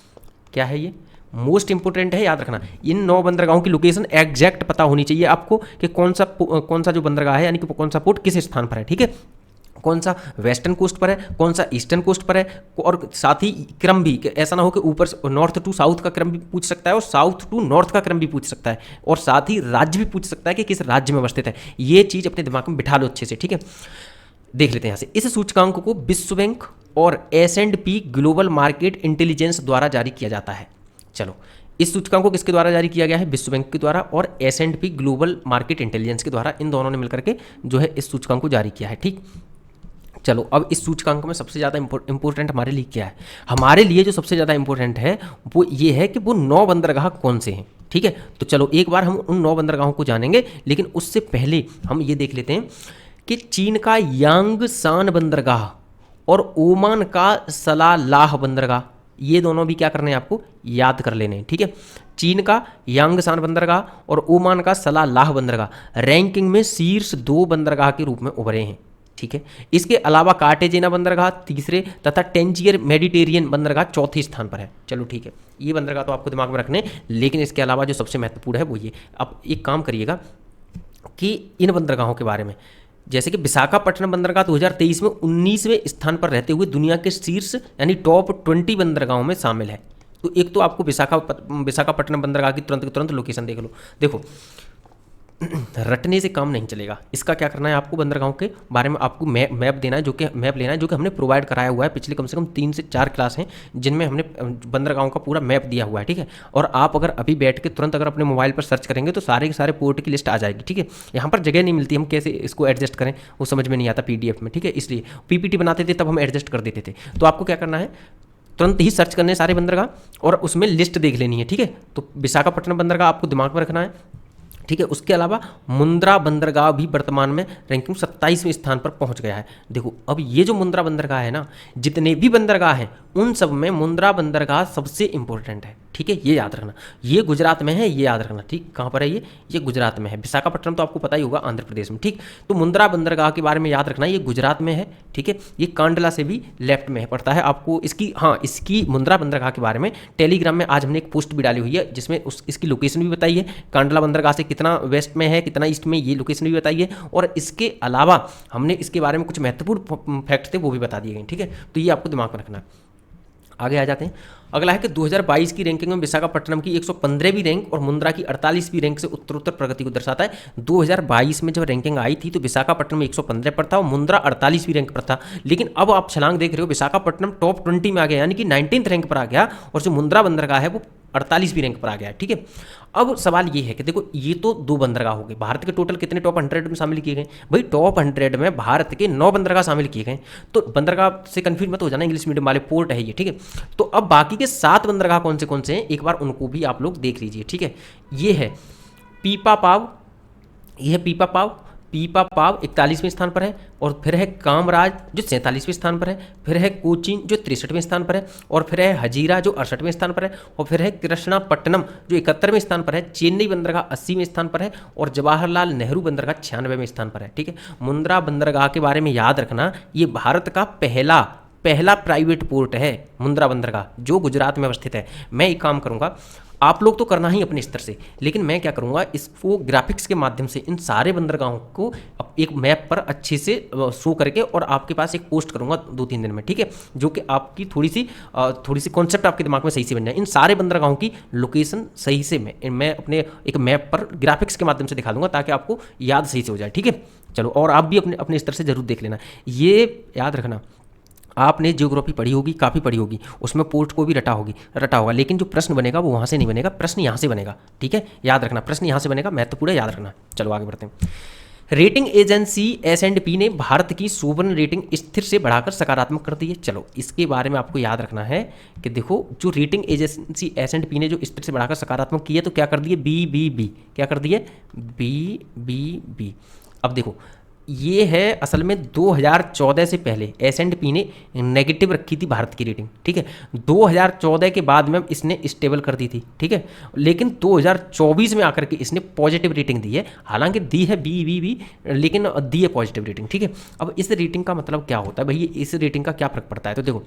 क्या है ये? मोस्ट इंपोर्टेंट है, याद रखना। इन 9 बंदरगाहों की लोकेशन एग्जैक्ट पता होनी चाहिए आपको कि कौन सा जो बंदरगाह है यानी कि कौन सा पोर्ट किस स्थान पर है, ठीक है। कौन सा वेस्टर्न कोस्ट पर है, कौन सा ईस्टर्न कोस्ट पर है, और साथ ही क्रम भी, ऐसा ना हो कि ऊपर नॉर्थ टू साउथ का क्रम भी पूछ सकता है और साउथ टू नॉर्थ का क्रम भी पूछ सकता है, और साथ ही राज्य भी पूछ सकता है कि किस राज्य में अवस्थित है। ये चीज़ अपने दिमाग में बिठा लो अच्छे से, ठीक है। देख लेते हैं यहाँ से। इस सूचकांक को विश्व बैंक और S&P ग्लोबल मार्केट इंटेलिजेंस द्वारा जारी किया जाता है। चलो, इस सूचकांक को किसके द्वारा जारी किया गया है? विश्व बैंक के द्वारा और S&P ग्लोबल मार्केट इंटेलिजेंस के द्वारा। इन दोनों ने मिलकर के जो है इस सूचकांक को जारी किया है, ठीक। चलो अब इस सूचकांक में सबसे ज़्यादा इंपॉर्टेंट हमारे लिए क्या है? हमारे लिए जो सबसे ज़्यादा इंपॉर्टेंट है वो ये है कि वो 9 बंदरगाह कौन से हैं। ठीक है, तो चलो एक बार हम उन 9 बंदरगाहों को जानेंगे, लेकिन उससे पहले हम ये देख लेते हैं कि चीन का यांगसान बंदरगाह और ओमान का सलालाह बंदरगाह, ये दोनों भी क्या करने हैं आपको याद कर लेने हैं। ठीक है, चीन का यांगसान बंदरगाह और ओमान का सलालाह बंदरगाह रैंकिंग में शीर्ष 2 बंदरगाह के रूप में उभरे हैं। ठीक है, इसके अलावा कार्टेजेना बंदरगाह तीसरे तथा टेंजियर मेडिटेरियन बंदरगाह चौथे स्थान पर है। चलो ठीक है, ये बंदरगाह तो आपको दिमाग में रखने, लेकिन इसके अलावा जो सबसे महत्वपूर्ण है वो ये। अब एक काम करिएगा कि इन बंदरगाहों के बारे में, जैसे कि विशाखापट्टनम बंदरगाह 2023 में 19वें स्थान पर रहते हुए दुनिया के शीर्ष यानी टॉप 20 बंदरगाहों में शामिल है। तो एक तो आपको विशाखापट्टनम बंदरगाह की तुरंत लोकेशन देख लो। देखो, रटने से काम नहीं चलेगा, इसका क्या करना है आपको, बंदरगाहों के बारे में आपको मैप देना है, जो कि मैप लेना है, जो कि हमने प्रोवाइड कराया हुआ है। पिछले कम से कम 3 से 4 क्लास हैं जिनमें हमने बंदरगाहों का पूरा मैप दिया हुआ है। ठीक है, और आप अगर अभी बैठ के तुरंत अगर अपने मोबाइल पर सर्च करेंगे तो सारे के सारे पोर्ट की लिस्ट आ जाएगी। ठीक है, यहाँ पर जगह नहीं मिलती, हम कैसे इसको एडजस्ट करें वो समझ में नहीं आता PDF में। ठीक है, इसलिए PPT बनाते थे तब हम एडजस्ट कर देते थे। तो आपको क्या करना है, तुरंत ही सर्च करने सारे बंदरगाह और उसमें लिस्ट देख लेनी है। ठीक है, तो विशाखापट्टनम बंदरगाह आपको दिमाग में रखना है। ठीक है, उसके अलावा मुंद्रा बंदरगाह भी वर्तमान में रैंकिंग 27वें स्थान पर पहुंच गया है। देखो, अब ये जो मुंद्रा बंदरगाह है ना, जितने भी बंदरगाह हैं उन सब में मुंद्रा बंदरगाह सबसे इंपॉर्टेंट है। ठीक है, ये याद रखना, ये गुजरात में है, ये याद रखना। ठीक, कहाँ पर है ये गुजरात में है। विशाखापट्टनम तो आपको पता ही होगा आंध्र प्रदेश में। ठीक, तो मुंद्रा बंदरगाह के बारे में याद रखना, ये गुजरात में है। ठीक है, ये कांडला से भी लेफ्ट में पड़ता है। आपको इसकी मुंद्रा बंदरगाह के बारे में टेलीग्राम में आज हमने एक पोस्ट भी डाली हुई है जिसमें इसकी लोकेशन भी बताई है, कांडला बंदरगाह से कितना वेस्ट में है कितना ईस्ट में, ये लोकेशन भी बताई है। और इसके अलावा हमने इसके बारे में कुछ महत्वपूर्ण फैक्ट थे वो भी बता दिए गए। ठीक है, तो ये आपको दिमाग में रखना है। आगे आ जाते हैं, अगला है कि 2022 की रैंकिंग में विशाखापट्टनम की 115वीं रैंक और मुंद्रा की 48वीं रैंक से उत्तरोत्तर प्रगति को दर्शाता है। 2022 में जब रैंकिंग आई थी तो विशाखापट्टनम 115 पर था और मुंद्रा 48वीं रैंक पर था, लेकिन अब आप छलांग देख रहे हो, विशाखापट्टनम टॉप 20 में आ गया, यानी कि 19th रैंक पर आ गया, और जो मुंद्रा बंदरगाह है वो 48वीं रैंक पर आ गया है। ठीक है, अब सवाल ये है कि देखो, ये तो 2 बंदरगाह हो गए, भारत के टोटल कितने टॉप 100 में शामिल किए गए? भाई टॉप 100 में भारत के 9 बंदरगाह शामिल किए गए। तो बंदरगाह से कन्फ्यूज मत हो जाना, इंग्लिश मीडियम वाले, पोर्ट है ये। ठीक है, तो अब बाकी के 7 बंदरगाह कौन से हैं, एक बार उनको भी आप लोग देख लीजिए। ठीक है, ये है पीपापाव, ये है पीपापाव 41वें स्थान पर है, और फिर है कामराज जो 47वें स्थान पर है, फिर है कोचीन जो 63वें स्थान पर है, और फिर है हजीरा जो 68वें स्थान पर है, और फिर है कृष्णापट्टनम जो 71वें स्थान पर है, चेन्नई बंदरगाह 80वें स्थान पर है, और जवाहरलाल नेहरू बंदरगाह 96वें स्थान पर है। ठीक है, मुंद्रा बंदरगाह के बारे में याद रखना, ये भारत का पहला प्राइवेट पोर्ट है मुंद्रा बंदरगाह, जो गुजरात में अवस्थित है। मैं एक काम करूंगा, आप लोग तो करना ही अपने स्तर से, लेकिन मैं क्या करूंगा, इसको ग्राफिक्स के माध्यम से इन सारे बंदरगाहों को एक मैप पर अच्छे से शो करके और आपके पास एक पोस्ट करूंगा 2-3 दिन में। ठीक है, जो कि आपकी थोड़ी सी कॉन्सेप्ट आपके दिमाग में सही से बन जाए। इन सारे बंदरगाहों की लोकेशन सही से मैं अपने एक मैप पर ग्राफिक्स के माध्यम से दिखा दूंगा ताकि आपको याद सही से हो जाए। ठीक है, चलो, और आप भी अपने स्तर से जरूर देख लेना। ये याद रखना, आपने ज्योग्राफी पढ़ी होगी, काफ़ी पढ़ी होगी, उसमें पोर्ट को भी रटा होगा, लेकिन जो प्रश्न बनेगा वो वहाँ से नहीं बनेगा, प्रश्न यहाँ से बनेगा। ठीक है, याद रखना, प्रश्न यहाँ से बनेगा, महत्वपूर्ण है, याद रखना। चलो आगे बढ़ते हैं। रेटिंग एजेंसी S&P ने भारत की सोवरेन रेटिंग स्थिर से बढ़ाकर सकारात्मक कर दी है। चलो, इसके बारे में आपको याद रखना है कि देखो, जो रेटिंग एजेंसी S&P ने जो स्थिर से बढ़ाकर सकारात्मक की है तो क्या कर दिए, BBB, क्या कर दिए, BBB। अब देखो, ये है असल में 2014 से पहले S&P ने नेगेटिव रखी थी भारत की रेटिंग। ठीक है, 2014 के बाद में इसने स्टेबल कर दी थी। ठीक है, लेकिन 2024 में आकर के इसने पॉजिटिव रेटिंग दी है, हालांकि दी है BBB, लेकिन दी है पॉजिटिव रेटिंग। ठीक है, अब इस रेटिंग का मतलब क्या होता है भाई, इस रेटिंग का क्या फ़र्क पड़ता है? तो देखो,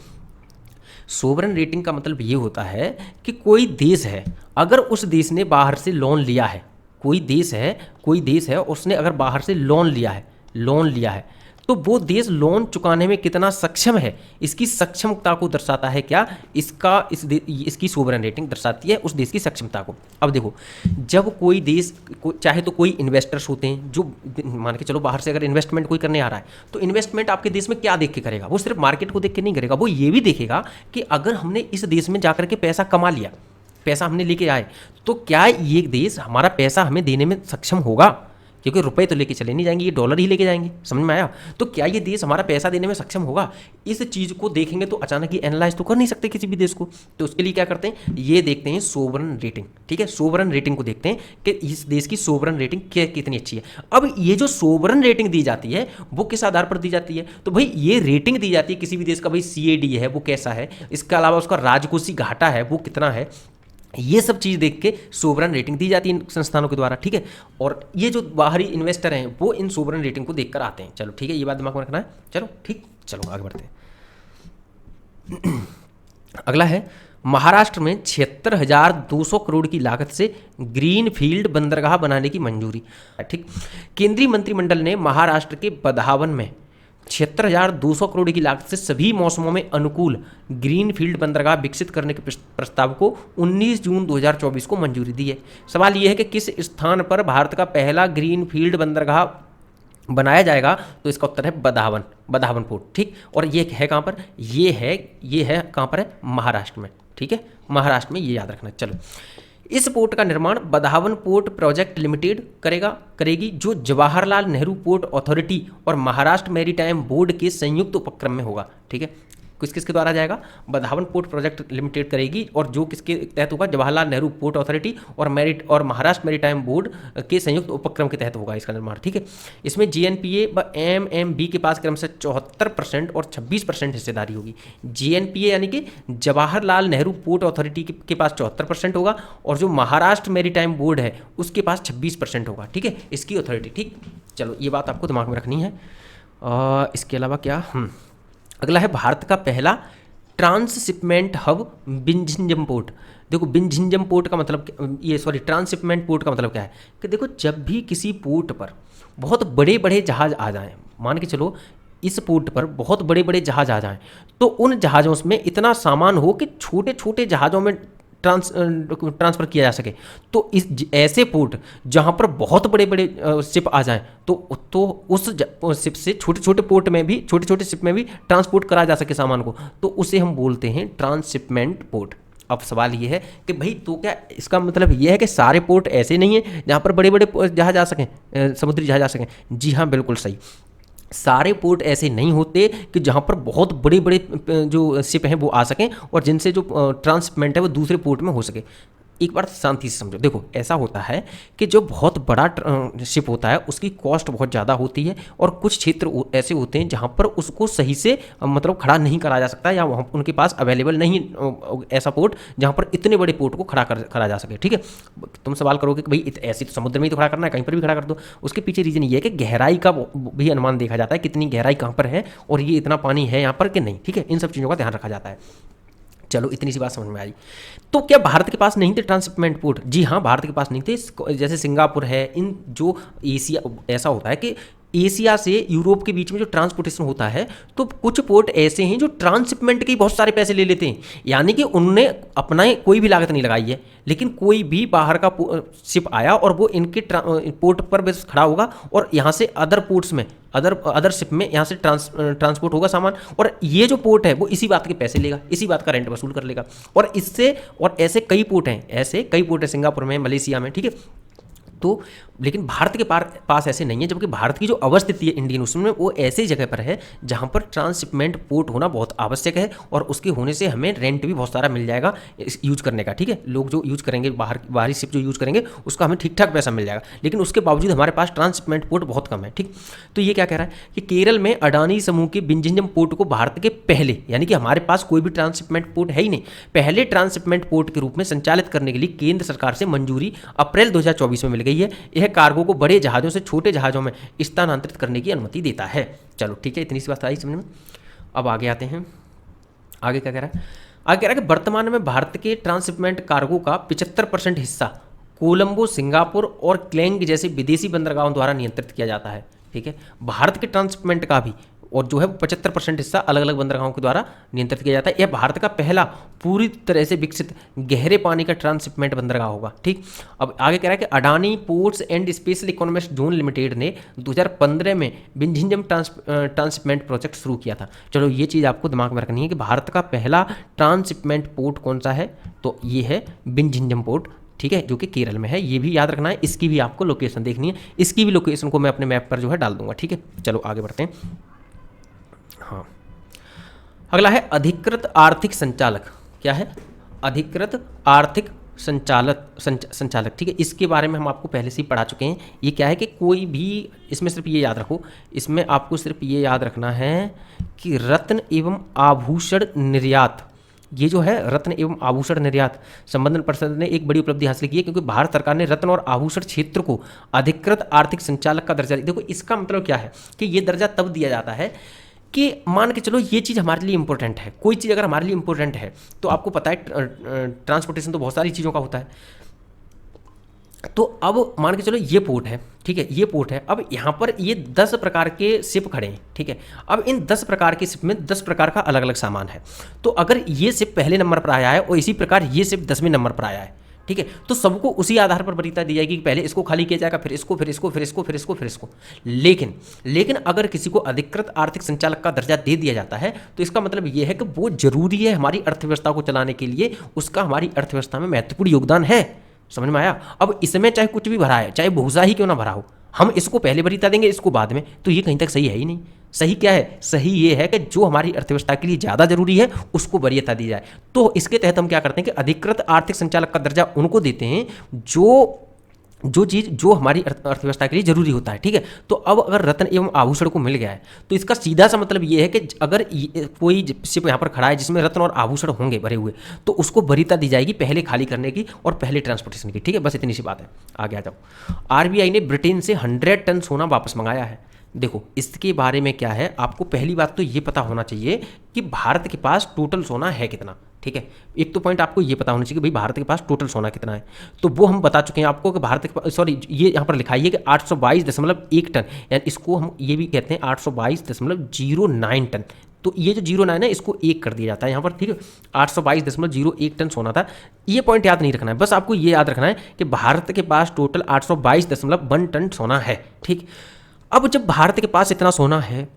सोवरेन रेटिंग का मतलब ये होता है कि कोई देश है, अगर उस देश ने बाहर से लोन लिया है, कोई देश है उसने अगर बाहर से लोन लिया है तो वो देश लोन चुकाने में कितना सक्षम है, इसकी सक्षमता को दर्शाता है क्या, इसकी सोवरेन रेटिंग दर्शाती है उस देश की सक्षमता को। अब देखो, जब कोई देश चाहे तो कोई इन्वेस्टर्स होते हैं जो मान के चलो बाहर से अगर इन्वेस्टमेंट कोई करने आ रहा है तो इन्वेस्टमेंट आपके देश में क्या देख के करेगा, वो सिर्फ मार्केट को देख के नहीं करेगा, वो ये भी देखेगा कि अगर हमने इस देश में जाकर के पैसा कमा लिया, पैसा हमने लेके आए, तो क्या ये देश हमारा पैसा हमें देने में सक्षम होगा, क्योंकि रुपए तो लेके चले नहीं जाएंगे, ये डॉलर ही लेके जाएंगे। समझ में आया? तो क्या ये देश हमारा पैसा देने में सक्षम होगा? इस चीज़ को देखेंगे तो अचानक ही एनालाइज तो कर नहीं सकते किसी भी देश को। तो उसके लिए क्या करते हैं, ये देखते हैं सोवरन रेटिंग। ठीक है, सोवरन रेटिंग को देखते हैं कि इस देश की सोवरन रेटिंग कितनी अच्छी है। अब ये जो सोवरन रेटिंग दी जाती है वो किस आधार पर दी जाती है? तो भाई ये रेटिंग दी जाती है किसी भी देश का, भाई CAD है वो कैसा है, इसके अलावा उसका राजकोषीय घाटा है वो कितना है, ये सब चीज़ देख के सोवरन रेटिंग दी जाती है इन संस्थानों के द्वारा। ठीक है, और ये जो बाहरी इन्वेस्टर हैं वो इन सोवरन रेटिंग को देखकर आते हैं। चलो ठीक है, ये बात दिमाग में रखना है। चलो ठीक, चलो आगे बढ़ते हैं। अगला है महाराष्ट्र में 76,200 करोड़ की लागत से ग्रीन फील्ड बंदरगाह बनाने की मंजूरी। ठीक, केंद्रीय मंत्रिमंडल ने महाराष्ट्र के बदावन में 76,200 करोड़ की लागत से सभी मौसमों में अनुकूल ग्रीन फील्ड बंदरगाह विकसित करने के प्रस्ताव को 19 जून 2024 को मंजूरी दी है। सवाल यह है कि किस स्थान पर भारत का पहला ग्रीन फील्ड बंदरगाह बनाया जाएगा? तो इसका उत्तर है बदावन, बदावन पोर्ट। ठीक, और ये है कहाँ पर? ये है कहाँ पर है? महाराष्ट्र में। ठीक है, महाराष्ट्र में, ये याद रखना। चलो, इस पोर्ट का निर्माण बदावन पोर्ट प्रोजेक्ट लिमिटेड करेगी, जो जवाहरलाल नेहरू पोर्ट अथॉरिटी और महाराष्ट्र मैरीटाइम बोर्ड के संयुक्त उपक्रम में होगा। ठीक है, किसके द्वारा जाएगा? बदावन पोर्ट प्रोजेक्ट लिमिटेड करेगी, और जो किसके तहत होगा? जवाहरलाल नेहरू पोर्ट अथॉरिटी और महाराष्ट्र मैरीटाइम बोर्ड के संयुक्त उपक्रम के तहत होगा इसका निर्माण। ठीक है, इसमें GNPA व MMB के पास क्रमशः 74% और 26% हिस्सेदारी होगी। GNPA यानी कि जवाहरलाल नेहरू पोर्ट अथॉरिटी के पास 74% होगा, और जो महाराष्ट्र मैरीटाइम बोर्ड है उसके पास 26% होगा। ठीक है, इसकी अथॉरिटी। ठीक, चलो ये बात आपको दिमाग में रखनी है। इसके अलावा क्या, अगला है भारत का पहला ट्रांसशिपमेंट हब बिंझिंजम पोर्ट। देखो, बिंझिंजम पोर्ट का मतलब ट्रांसशिपमेंट पोर्ट का मतलब क्या है कि देखो, जब भी किसी पोर्ट पर बहुत बड़े बड़े जहाज आ जाएं, मान के चलो इस पोर्ट पर बहुत बड़े बड़े जहाज आ जाएं, तो उन जहाज़ों में इतना सामान हो कि छोटे छोटे जहाज़ों में ट्रांसफ़र किया जा सके। तो ऐसे पोर्ट जहाँ पर बहुत बड़े बड़े शिप आ जाएं, तो उस शिप से छोटे छोटे पोर्ट में भी, छोटे छोटे शिप में भी ट्रांसपोर्ट करा जा सके सामान को, तो उसे हम बोलते हैं ट्रांसशिपमेंट पोर्ट। अब सवाल ये है कि भाई तो क्या इसका मतलब ये है कि सारे पोर्ट ऐसे नहीं हैं जहाँ पर बड़े बड़े जहाज आ सकें, समुद्री जहाज आ सकें? जी हाँ, बिल्कुल सही। सारे पोर्ट ऐसे नहीं होते कि जहाँ पर बहुत बड़े बड़े जो शिप हैं वो आ सकें और जिनसे जो ट्रांसशिपमेंट है वो दूसरे पोर्ट में हो सके। एक बार शांति से समझो। देखो, ऐसा होता है कि जो बहुत बड़ा शिप होता है उसकी कॉस्ट बहुत ज़्यादा होती है, और कुछ क्षेत्र ऐसे होते हैं जहाँ पर उसको सही से मतलब खड़ा नहीं करा जा सकता, या वहाँ उनके पास अवेलेबल नहीं ऐसा पोर्ट जहाँ पर इतने बड़े पोर्ट को करा जा सके। ठीक है, तुम सवाल करोगे कि भाई ऐसे तो समुद्र में ही तो खड़ा करना है, कहीं पर भी खड़ा कर दो। उसके पीछे रीज़न ये है कि गहराई का भी अनुमान देखा जाता है, कितनी गहराई कहाँ पर है और ये इतना पानी है यहाँ पर कि नहीं। ठीक है, इन सब चीज़ों का ध्यान रखा जाता है। चलो, इतनी सी बात समझ में आई। तो क्या भारत के पास नहीं थे ट्रांसशिपमेंट पोर्ट? जी हाँ, भारत के पास नहीं थे। जैसे सिंगापुर है, इन जो एशिया, ऐसा होता है कि एशिया से यूरोप के बीच में जो ट्रांसपोर्टेशन होता है, तो कुछ पोर्ट ऐसे हैं जो ट्रांसशिपमेंट के बहुत सारे पैसे ले लेते हैं, यानी कि उनने अपना कोई भी लागत नहीं लगाई है, लेकिन कोई भी बाहर का शिप आया और वो इनके पोर्ट पर बस खड़ा होगा और यहाँ से अदर पोर्ट्स में, अदर शिप में यहाँ से ट्रांसपोर्ट होगा सामान, और ये जो पोर्ट है वो इसी बात के पैसे लेगा, इसी बात का रेंट वसूल कर लेगा। और इससे, और ऐसे कई पोर्ट हैं, सिंगापुर में, मलेशिया में। ठीक है, तो लेकिन भारत के पास ऐसे नहीं है, जबकि भारत की जो अवस्थिति है इंडियन ओशन में, वो ऐसी जगह पर है जहाँ पर ट्रांसशिपमेंट पोर्ट होना बहुत आवश्यक है, और उसके होने से हमें रेंट भी बहुत सारा मिल जाएगा यूज करने का। ठीक है, लोग जो यूज करेंगे, बाहरी शिप जो यूज करेंगे उसका हमें ठीक ठाक पैसा मिल जाएगा, लेकिन उसके बावजूद हमारे पास ट्रांसशिपमेंट पोर्ट बहुत कम है। ठीक, तो ये क्या कह रहा है कि केरल में अडानी समूह के बिंझिंजम पोर्ट को भारत के पहले, यानी कि हमारे पास कोई भी ट्रांसशिपमेंट पोर्ट है ही नहीं, पहले ट्रांसशिपमेंट पोर्ट के रूप में संचालित करने के लिए केंद्र सरकार से मंजूरी अप्रैल 2024 में मिल गई है। यह कार्गो को बड़े जहाज़ों से छोटे जहाज़ों में स्थानांतरित करने की अनुमति देता है। चलो ठीक है, इतनी सी बात आई समझ में। अब आगे आते हैं, आगे क्या कह रहा है? आगे कह रहा है कि वर्तमान में भारत के ट्रांसशिपमेंट कार्गो का 75% हिस्सा कोलंबो, सिंगापुर और क्लैंग जैसे विदेशी बंदरगाहों द्वारा नियंत्रित किया जाता है। ठीक है, भारत के ट्रांसशिपमेंट का भी और जो है 75% हिस्सा अलग अलग बंदरगाहों के द्वारा नियंत्रित किया जाता है। यह भारत का पहला पूरी तरह से विकसित गहरे पानी का ट्रांसशिपमेंट बंदरगाह होगा। ठीक, अब आगे कह रहा है कि Adani ports and special economic zone limited ने 2015 में बिंझिंजम ट्रांसशिपमेंट प्रोजेक्ट शुरू किया था। चलो, ये चीज़ आपको दिमाग में रखनी है कि भारत का पहला ट्रांसशिपमेंट पोर्ट कौन सा है, तो ये है बिंझिंजम पोर्ट। ठीक है, जो कि केरल में है। ये भी याद रखना है, इसकी भी आपको लोकेशन देखनी है, इसकी भी लोकेशन को मैं अपने मैप पर जो है डाल दूंगा। ठीक है, चलो आगे बढ़ते हैं। हाँ, अगला है अधिकृत आर्थिक संचालक। क्या है? अधिकृत आर्थिक संचालक। ठीक है, इसके बारे में हम आपको पहले से ही पढ़ा चुके हैं। ये क्या है कि कोई भी, इसमें सिर्फ ये याद रखो, इसमें आपको सिर्फ ये याद रखना है कि रत्न एवं आभूषण निर्यात, ये जो है रत्न एवं आभूषण निर्यात संबंधन परिषद ने एक बड़ी उपलब्धि हासिल की है, क्योंकि भारत सरकार ने रत्न और आभूषण क्षेत्र को अधिकृत आर्थिक संचालक का दर्जा। देखो इसका मतलब क्या है कि ये दर्जा तब दिया जाता है कि मान के चलो ये चीज़ हमारे लिए इंपॉर्टेंट है। कोई चीज़ अगर हमारे लिए इंपॉर्टेंट है तो आपको पता है ट्रांसपोर्टेशन तो बहुत सारी चीज़ों का होता है। तो अब मान के चलो ये पोर्ट है, ठीक है, ये पोर्ट है। अब यहाँ पर ये 10 प्रकार के शिप खड़े हैं, ठीक है। अब इन 10 प्रकार के शिप में 10 प्रकार का अलग अलग सामान है। तो अगर ये शिप पहले नंबर पर आया है और इसी प्रकार ये शिप 10वें नंबर पर आया है, ठीक है, तो सबको उसी आधार पर वरीयता दी जाएगी कि पहले इसको खाली किया जाएगा, फिर इसको, फिर इसको, फिर इसको, फिर इसको, फिर इसको। लेकिन अगर किसी को अधिकृत आर्थिक संचालक का दर्जा दे दिया जाता है तो इसका मतलब ये है कि वो जरूरी है हमारी अर्थव्यवस्था को चलाने के लिए, उसका हमारी अर्थव्यवस्था में महत्वपूर्ण योगदान है। समझ में आया? अब इसमें चाहे कुछ भी भरा है, चाहे भूसा ही क्यों ना भरा हो, हम इसको पहले वरीयता देंगे, इसको बाद में, तो ये कहीं तक सही है ही नहीं। सही क्या है? सही ये है कि जो हमारी अर्थव्यवस्था के लिए ज़्यादा जरूरी है उसको वरीयता दी जाए। तो इसके तहत हम क्या करते हैं कि अधिकृत आर्थिक संचालक का दर्जा उनको देते हैं जो चीज़ जो हमारी अर्थव्यवस्था के लिए जरूरी होता है। ठीक है, तो अब अगर रत्न एवं आभूषण को मिल गया है तो इसका सीधा सा मतलब ये है कि अगर कोई शिप यहाँ पर खड़ा है जिसमें रत्न और आभूषण होंगे भरे हुए, तो उसको वरीयता दी जाएगी पहले खाली करने की और पहले ट्रांसपोर्टेशन की। ठीक है, बस इतनी सी बात है। आगे आ जाओ। आरबीआई ने ब्रिटेन से 100 टन सोना वापस मंगाया है। देखो इसके बारे में क्या है, आपको पहली बात तो ये पता होना चाहिए कि भारत के पास टोटल सोना है कितना। ठीक है, एक तो पॉइंट आपको ये पता होना चाहिए कि भाई भारत के पास टोटल सोना कितना है, तो वो हम बता चुके हैं आपको कि भारत के पास, सॉरी ये यहाँ पर लिखा है कि 822.1 टन, यानी इसको हम ये भी कहते हैं 822.09 टन। तो ये जो 09 है इसको 1 कर दिया जाता है यहाँ पर। ठीक है, 822.01 टन सोना था। ये पॉइंट याद नहीं रखना है, बस आपको ये याद रखना है कि भारत के पास टोटल 822.1 टन सोना है। ठीक, अब जब भारत के पास इतना सोना है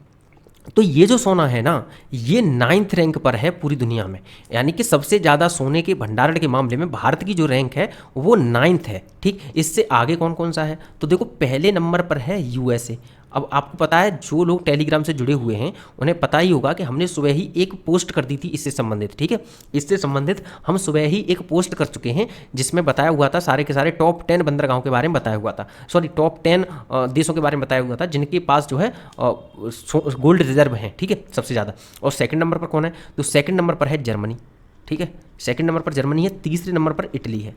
तो ये जो सोना है ना, ये 9th रैंक पर है पूरी दुनिया में, यानी कि सबसे ज़्यादा सोने के भंडारण के मामले में भारत की जो रैंक है वो 9th है। ठीक, इससे आगे कौन कौन सा है, तो देखो पहले नंबर पर है यूएसए। अब आपको पता है जो लोग टेलीग्राम से जुड़े हुए हैं उन्हें पता ही होगा कि हमने सुबह ही एक पोस्ट कर दी थी इससे संबंधित। ठीक है, इससे संबंधित हम सुबह ही एक पोस्ट कर चुके हैं जिसमें बताया हुआ था सारे के सारे टॉप 10 बंदरगाहों के बारे में बताया हुआ था, सॉरी टॉप 10 देशों के बारे में बताया हुआ था जिनके पास जो है गोल्ड रिजर्व हैं। ठीक है, सबसे ज़्यादा। और सेकंड नंबर पर कौन है, तो सेकंड नंबर पर है जर्मनी। ठीक है, सेकंड नंबर पर जर्मनी है, तीसरे नंबर पर इटली है।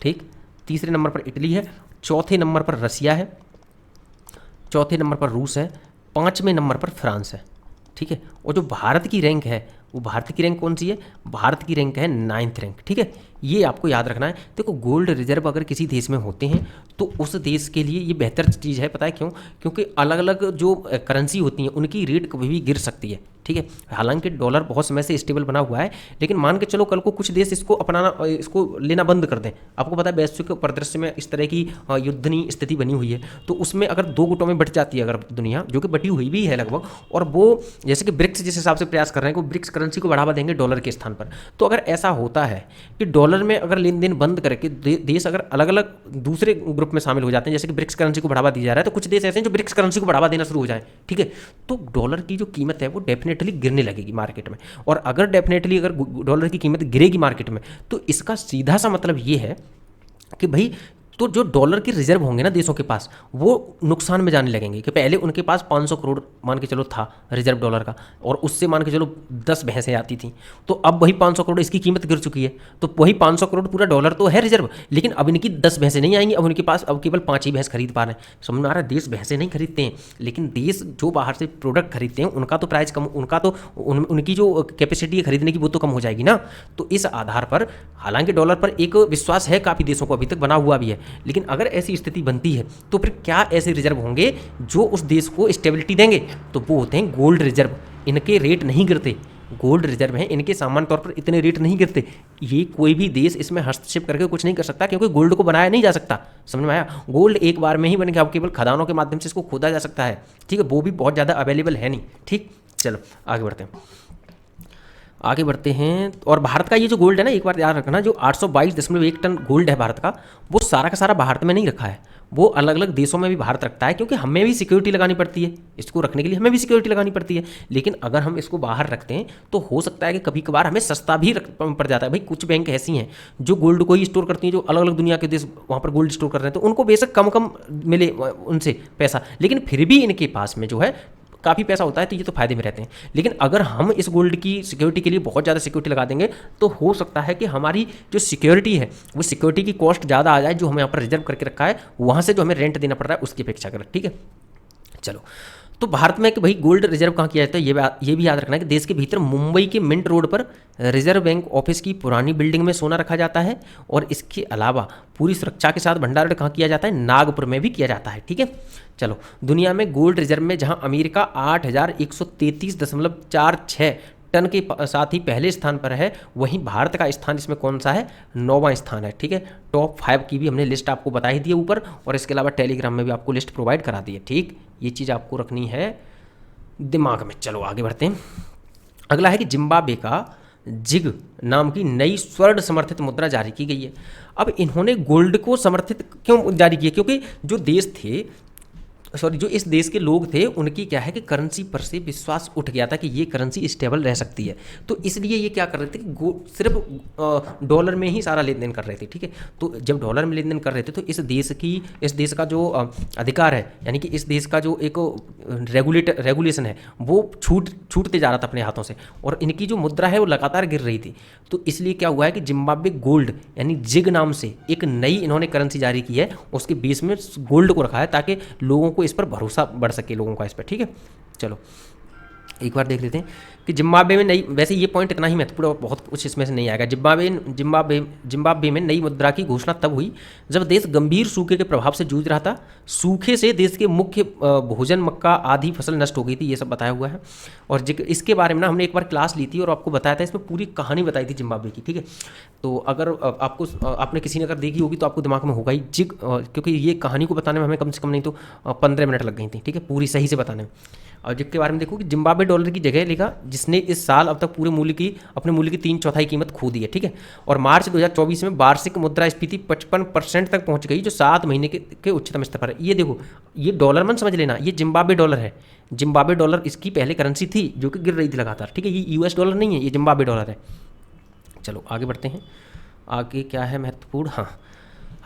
ठीक, तीसरे नंबर पर इटली है, चौथे नंबर पर रसिया है, चौथे नंबर पर रूस है, 5वें नंबर पर फ्रांस है। ठीक है, और जो भारत की रैंक है वो भारत की रैंक कौन सी है, भारत की रैंक है 9th रैंक। ठीक है, ये आपको याद रखना है। देखो गोल्ड रिजर्व अगर किसी देश में होते हैं तो उस देश के लिए ये बेहतर चीज़ है। पता है क्यों? क्योंकि अलग अलग जो करेंसी होती हैं उनकी रेट कभी भी गिर सकती है। ठीक है, हालांकि डॉलर बहुत समय से स्टेबल बना हुआ है, लेकिन मान के चलो कल को कुछ देश इसको अपनाना, इसको लेना बंद कर दें। आपको पता है वैश्विक परिदृश्य में इस तरह की युद्धनीय स्थिति बनी हुई है, तो उसमें अगर 2 गुटों में बट जाती है अगर दुनिया, जो कि बटी हुई भी है लगभग, और वो जैसे कि ब्रिक्स जिस हिसाब से प्रयास कर रहे हैं कि ब्रिक्स करेंसी को बढ़ावा देंगे डॉलर के स्थान पर, तो अगर ऐसा होता है कि डॉलर में अगर लेन देन बंद करके देश अगर अलग अलग दूसरे ग्रुप में शामिल हो जाते हैं, जैसे कि ब्रिक्स करेंसी को बढ़ावा दिया जा रहा है, तो कुछ देश ऐसे हैं जो ब्रिक्स करेंसी को बढ़ावा देना शुरू हो जाए। ठीक है, तो डॉलर की जो कीमत है वो डेफिनेटली गिरने लगेगी मार्केट में, और अगर डेफिनेटली अगर डॉलर की कीमत गिरेगी मार्केट में तो इसका सीधा सा मतलब ये है कि भाई तो जो डॉलर के रिजर्व होंगे ना देशों के पास वो नुकसान में जाने लगेंगे। कि पहले उनके पास 500 करोड़ मान के चलो था रिजर्व डॉलर का, और उससे मान के चलो 10 भैंसें आती थी, तो अब वही 500 करोड़ इसकी कीमत गिर चुकी है, तो वही 500 करोड़ पूरा डॉलर तो है रिजर्व, लेकिन अब इनकी 10 भैंसें नहीं आएंगी, अब उनके पास अब केवल 5 ही भैंस खरीद पा रहे हैं। समझ में आ रहा है? देश भैंसें नहीं खरीदते हैं, लेकिन देश जो बाहर से प्रोडक्ट खरीदते हैं उनका तो प्राइस कम, उनका तो उनकी जो कैपेसिटी है खरीदने की वो तो कम हो जाएगी ना। तो इस आधार पर हालांकि डॉलर पर एक विश्वास है काफ़ी देशों को अभी तक बना हुआ भी है, लेकिन अगर ऐसी स्थिति बनती है तो फिर क्या ऐसे रिजर्व होंगे जो उस देश को स्टेबिलिटी देंगे, तो वो होते हैं गोल्ड रिजर्व। इनके रेट नहीं गिरते, गोल्ड रिजर्व हैं, इनके सामान्य तौर पर इतने रेट नहीं गिरते। ये कोई भी देश इसमें हस्तक्षेप करके कुछ नहीं कर सकता, क्योंकि गोल्ड को बनाया नहीं जा सकता। समझ में आया? गोल्ड एक बार में ही बन गया, अब केवल खदानों के माध्यम से इसको खोदा जा सकता है। ठीक है, वो भी बहुत ज़्यादा अवेलेबल है नहीं। ठीक, चलो आगे बढ़ते हैं। आगे बढ़ते हैं। और भारत का ये जो गोल्ड है ना, एक बार याद रखना, जो 822.1 टन गोल्ड है भारत का, वो सारा का सारा भारत में नहीं रखा है, वो अलग अलग देशों में भी भारत रखता है, क्योंकि हमें भी सिक्योरिटी लगानी पड़ती है, इसको रखने के लिए हमें भी सिक्योरिटी लगानी पड़ती है। लेकिन अगर हम इसको बाहर रखते हैं तो हो सकता है कि कभी कभार हमें सस्ता भी पड़ जाता है। भाई कुछ बैंक ऐसी हैं जो गोल्ड को ही स्टोर करती हैं, जो अलग अलग दुनिया के देश वहाँ पर गोल्ड स्टोर कर रहे हैं, तो उनको बेशक कम कम मिले उनसे पैसा, लेकिन फिर भी इनके पास में जो है काफ़ी पैसा होता है, तो ये तो फायदे में रहते हैं। लेकिन अगर हम इस गोल्ड की सिक्योरिटी के लिए बहुत ज़्यादा सिक्योरिटी लगा देंगे तो हो सकता है कि हमारी जो सिक्योरिटी है वो सिक्योरिटी की कॉस्ट ज़्यादा आ जाए, जो हमें यहाँ पर रिजर्व करके रखा है वहाँ से जो हमें रेंट देना पड़ रहा है उसकी अपेक्षा कर। ठीक है, चलो। तो भारत में कि भाई गोल्ड रिजर्व कहाँ किया जाता है, ये भी याद रखना है कि देश के भीतर मुंबई के मिंट रोड पर रिजर्व बैंक ऑफिस की पुरानी बिल्डिंग में सोना रखा जाता है, और इसके अलावा पूरी सुरक्षा के साथ भंडारण कहाँ किया जाता है, नागपुर में भी किया जाता है। ठीक है, चलो। दुनिया में गोल्ड रिजर्व में जहाँ अमेरिका 8,133.46 टन के साथ ही पहले स्थान पर है, वहीं भारत का स्थान इसमें कौन सा है, 9वां स्थान है। ठीक है, टॉप 5 की भी हमने लिस्ट आपको बता ही दी है ऊपर, और इसके अलावा टेलीग्राम में भी आपको लिस्ट प्रोवाइड करा दी है। ठीक, ये चीज़ आपको रखनी है दिमाग में। चलो आगे बढ़ते हैं। अगला है कि जिम्बाब्वे का जिग नाम की नई स्वर्ण समर्थित मुद्रा जारी की गई है। अब इन्होंने गोल्ड को समर्थित क्यों जारी किया, क्योंकि जो देश थे, सॉरी, जो इस देश के लोग थे, उनकी क्या है कि करेंसी पर से विश्वास उठ गया था कि ये करेंसी स्टेबल रह सकती है, तो इसलिए ये क्या कर रहे थे कि सिर्फ डॉलर में ही सारा लेन देन कर रहे थे। ठीक है, तो जब डॉलर में लेन देन कर रहे थे तो इस देश का जो अधिकार है, यानी कि इस देश का जो एक रेगुलेशन है वो छूटते जा रहा था अपने हाथों से, और इनकी जो मुद्रा है वो लगातार गिर रही थी। तो इसलिए क्या हुआ है कि जिम्बाब्वे गोल्ड यानी जिग नाम से एक नई इन्होंने करेंसी जारी की है, उसके बेस में गोल्ड को रखा है ताकि लोगों को इस पर भरोसा बढ़ सके लोगों का इस पर। ठीक है, चलो एक बार देख लेते हैं कि जिम्बाब्वे में नई, वैसे ये पॉइंट इतना ही महत्वपूर्ण, बहुत कुछ इसमें से नहीं आएगा। जिम्बाब्वे में नई मुद्रा की घोषणा तब हुई जब देश गंभीर सूखे के प्रभाव से जूझ रहा था। सूखे से देश के मुख्य भोजन मक्का आदि फसल नष्ट हो गई थी, ये सब बताया हुआ है। और इसके बारे में ना हमने एक बार क्लास ली थी और आपको बताया था, इसमें पूरी कहानी बताई थी जिम्बाब्वे की। ठीक है, तो अगर आपने किसी ने अगर देखी होगी तो आपको दिमाग में होगा ही जिग, क्योंकि ये कहानी को बताने में हमें कम से कम नहीं तो 15 मिनट लग गई थी। ठीक है, पूरी सही से बताने में। और जिग के बारे में देखो कि जिम्बाब्वे डॉलर की जगह लेगा, जिसने इस साल अब तक पूरे अपने मूल्य की 3/4 कीमत खो दी है। ठीक है, और मार्च 2024 में वार्षिक मुद्रास्फीति 55% तक पहुंच गई, जो 7 महीने के उच्चतम स्तर पर है। ये देखो, ये डॉलर मन समझ लेना, ये जिम्बाब्वे डॉलर है। जिम्बाब्वे डॉलर इसकी पहले करेंसी थी जो कि गिर रही थी लगातार। ठीक है, ये यूएस डॉलर नहीं है, ये जिम्बाब्वे डॉलर है। चलो आगे बढ़ते हैं। आगे क्या है महत्वपूर्ण, हाँ,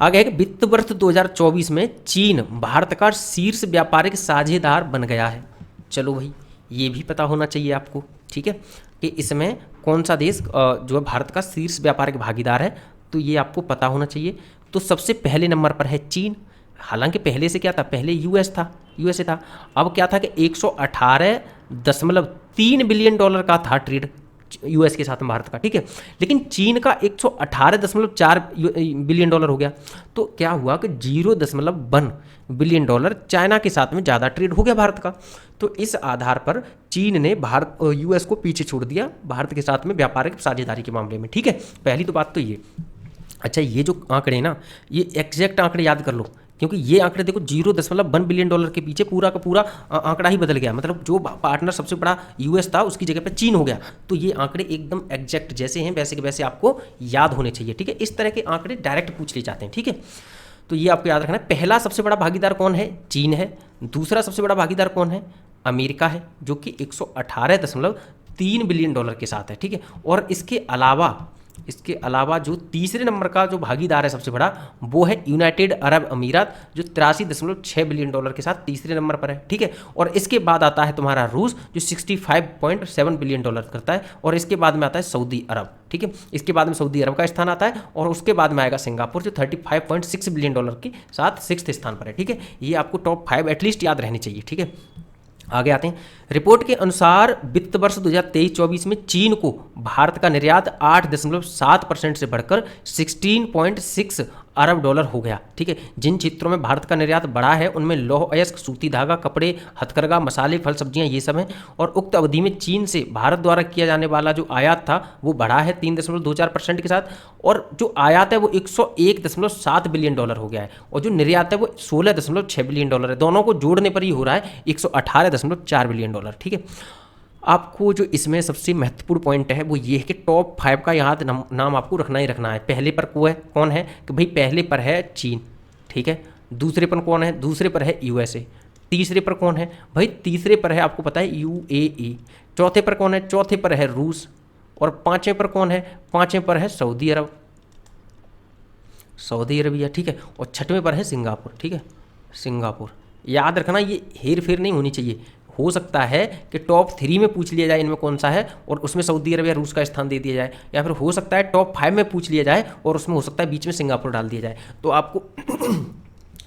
आगे है कि वित्त वर्ष 2024 में चीन भारत का शीर्ष व्यापारिक साझेदार बन गया है। चलो भाई, ये भी पता होना चाहिए आपको। ठीक है, कि इसमें कौन सा देश जो है भारत का शीर्ष व्यापारिक भागीदार है, तो ये आपको पता होना चाहिए। तो सबसे पहले नंबर पर है चीन। हालांकि पहले से क्या था, पहले यूएसए था। अब क्या था कि 118.3 बिलियन डॉलर का था ट्रेड यूएस के साथ में भारत का। ठीक है, लेकिन चीन का 118.4 बिलियन डॉलर हो गया। तो क्या हुआ कि 0.1 बिलियन डॉलर चाइना के साथ में ज़्यादा ट्रेड हो गया भारत का। तो इस आधार पर चीन ने यूएस को पीछे छोड़ दिया भारत के साथ में व्यापारिक साझेदारी के मामले में। ठीक है, पहली तो बात तो ये। अच्छा, ये जो आंकड़े ना, ये एग्जैक्ट आंकड़े याद कर लो, क्योंकि ये आंकड़े देखो 0.1 बिलियन डॉलर के पीछे पूरा का पूरा आंकड़ा ही बदल गया। मतलब जो पार्टनर सबसे बड़ा यूएस था उसकी जगह पे चीन हो गया। तो ये आंकड़े एकदम एग्जैक्ट जैसे हैं वैसे के वैसे आपको याद होने चाहिए। ठीक है, इस तरह के आंकड़े डायरेक्ट पूछ लिए जाते हैं। ठीक है, तो ये आपको याद रखना है। पहला सबसे बड़ा भागीदार कौन है, चीन है। दूसरा सबसे बड़ा भागीदार कौन है, अमेरिका है, जो कि 118.3 बिलियन डॉलर के साथ है। ठीक है, और इसके अलावा जो तीसरे नंबर का जो भागीदार है सबसे बड़ा, वो है यूनाइटेड अरब अमीरात, जो 83.6 बिलियन डॉलर के साथ तीसरे नंबर पर है। ठीक है, और इसके बाद आता है तुम्हारा रूस, जो 65.7 बिलियन डॉलर करता है, और इसके बाद में आता है सऊदी अरब। ठीक है, इसके बाद में सऊदी अरब का स्थान आता है, और उसके बाद में आएगा सिंगापुर, जो 35.6 बिलियन डॉलर के साथ 6th स्थान पर है। ठीक है, ये आपको टॉप 5 एटलीस्ट याद रहनी चाहिए। ठीक है, आगे आते हैं। रिपोर्ट के अनुसार वित्त वर्ष 2023-24 में चीन को भारत का निर्यात 8.7% से बढ़कर 16.6 अरब डॉलर हो गया। ठीक है, जिन क्षेत्रों में भारत का निर्यात बढ़ा है उनमें लौह अयस्क, सूती धागा, कपड़े, हथकरघा, मसाले, फल, सब्जियां, ये सब हैं। और उक्त अवधि में चीन से भारत द्वारा किया जाने वाला जो आयात था वो बढ़ा है 3.24% के साथ, और जो आयात है वो 101.7 बिलियन डॉलर हो गया है, और जो निर्यात है वो 16.6 बिलियन डॉलर है। दोनों को जोड़ने पर ही हो रहा है 118.4 बिलियन डॉलर। ठीक है, आपको जो इसमें सबसे महत्वपूर्ण पॉइंट है वो ये है कि टॉप 5 का याद नाम आपको रखना ही रखना है। पहले पर कौन है कि भाई पहले पर है चीन, ठीक है। दूसरे पर कौन है? दूसरे पर है यूएसए। तीसरे पर कौन है भाई? तीसरे पर है आपको पता है यूएई। चौथे पर कौन है? चौथे पर है रूस। और पाँचवें पर कौन है? पाँचवें पर है सऊदी अरब, सऊदी अरबिया, ठीक है। और छठवें पर है सिंगापुर, ठीक है, सिंगापुर। याद रखना ये हेर फेर नहीं होनी चाहिए। हो सकता है कि टॉप 3 में पूछ लिया जाए इनमें कौन सा है और उसमें सऊदी अरब या रूस का स्थान दे दिया जाए, या फिर हो सकता है टॉप 5 में पूछ लिया जाए और उसमें हो सकता है बीच में सिंगापुर डाल दिया जाए। तो आपको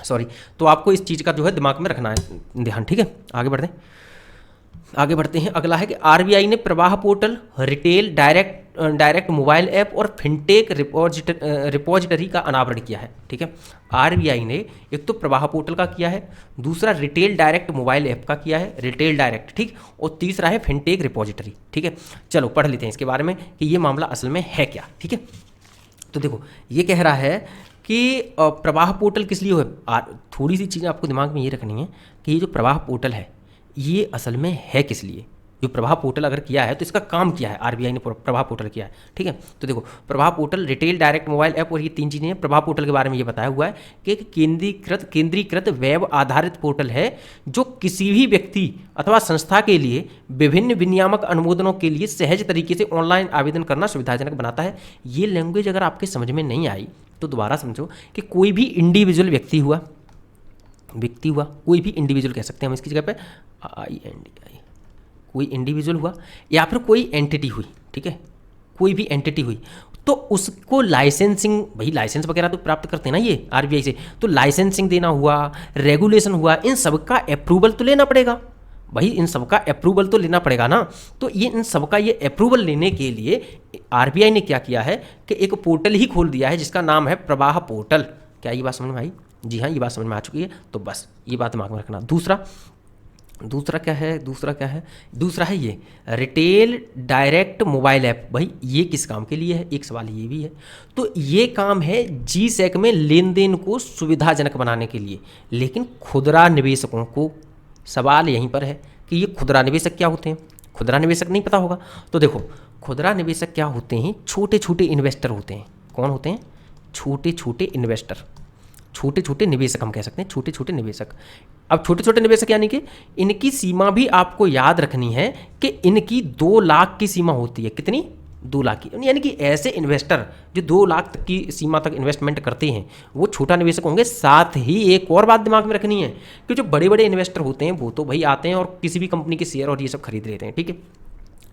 सॉरी, तो आपको इस चीज़ का जो है दिमाग में रखना है ध्यान, ठीक है। आगे बढ़ते हैं। अगला है कि आरबीआई ने प्रवाह portal, retail direct mobile app और फिनटेक रिपोजिटरी का अनावरण किया है, ठीक है। आरबीआई ने एक तो प्रवाह पोर्टल का किया है, दूसरा रिटेल डायरेक्ट मोबाइल ऐप का किया है, रिटेल डायरेक्ट, ठीक, और तीसरा है फिनटेक रिपोजिटरी, ठीक है। चलो पढ़ लेते हैं इसके बारे में कि ये मामला असल में है क्या, ठीक है। तो देखो ये कह रहा है कि प्रवाह पोर्टल किस लिए हो, थोड़ी सी चीज़ें आपको दिमाग में ये रखनी है कि ये जो प्रवाह पोर्टल है ये असल में है किस लिए। जो प्रवाह पोर्टल अगर किया है तो इसका काम क्या है, आरबीआई ने प्रवाह पोर्टल किया है, ठीक है। तो देखो प्रवाह portal, retail direct mobile app और ये 3 चीज़ें हैं। प्रवाह पोर्टल के बारे में ये बताया हुआ है कि एक केंद्रीकृत वेब आधारित पोर्टल है जो किसी भी व्यक्ति अथवा संस्था के लिए विभिन्न विनियामक अनुमोदनों के लिए सहज तरीके से ऑनलाइन आवेदन करना सुविधाजनक बनाता है। ये लैंग्वेज अगर आपके समझ में नहीं आई तो दोबारा समझो कि कोई भी इंडिविजुअल व्यक्ति हुआ, कोई भी इंडिविजुअल कह सकते हैं हम इसकी जगह पे, INDI, कोई इंडिविजुअल हुआ या फिर कोई एंटिटी हुई, ठीक है, कोई भी एंटिटी हुई, तो उसको लाइसेंसिंग, भाई लाइसेंस वगैरह तो प्राप्त करते हैं ना ये आरबीआई से, तो लाइसेंसिंग देना हुआ, रेगुलेशन हुआ, इन सबका अप्रूवल तो लेना पड़ेगा भाई, इन सबका अप्रूवल तो लेना पड़ेगा ना। तो ये इन सबका ये अप्रूवल लेने के लिए आरबीआई ने क्या किया है कि एक पोर्टल ही खोल दिया है जिसका नाम है प्रवाह पोर्टल। क्या ये बात समझ में आई? जी हाँ, ये बात समझ में आ चुकी है। तो बस ये बात दिमाग में रखना। दूसरा क्या है? दूसरा है ये रिटेल डायरेक्ट मोबाइल ऐप। भाई ये किस काम के लिए है? एक सवाल ये भी है। तो ये काम है जीसैक में लेन देन को सुविधाजनक बनाने के लिए, लेकिन खुदरा निवेशकों को, सवाल यहीं पर है कि ये खुदरा निवेशक क्या होते हैं। खुदरा निवेशक नहीं पता होगा तो देखो, खुदरा निवेशक क्या होते हैं? छोटे छोटे इन्वेस्टर होते हैं। कौन होते हैं? छोटे छोटे इन्वेस्टर, छोटे छोटे निवेशक हम कह सकते हैं, छोटे छोटे निवेशक। अब छोटे छोटे निवेशक यानी कि इनकी सीमा भी आपको याद रखनी है कि इनकी 2 लाख की सीमा होती है। कितनी? 2 लाख की। यानी कि ऐसे इन्वेस्टर जो 2 लाख तक की सीमा तक इन्वेस्टमेंट करते हैं वो छोटा निवेशक होंगे। साथ ही एक और बात दिमाग में रखनी है कि जो बड़े बड़े इन्वेस्टर होते हैं वो तो भाई आते हैं और किसी भी कंपनी के शेयर और ये सब खरीद लेते हैं, ठीक है।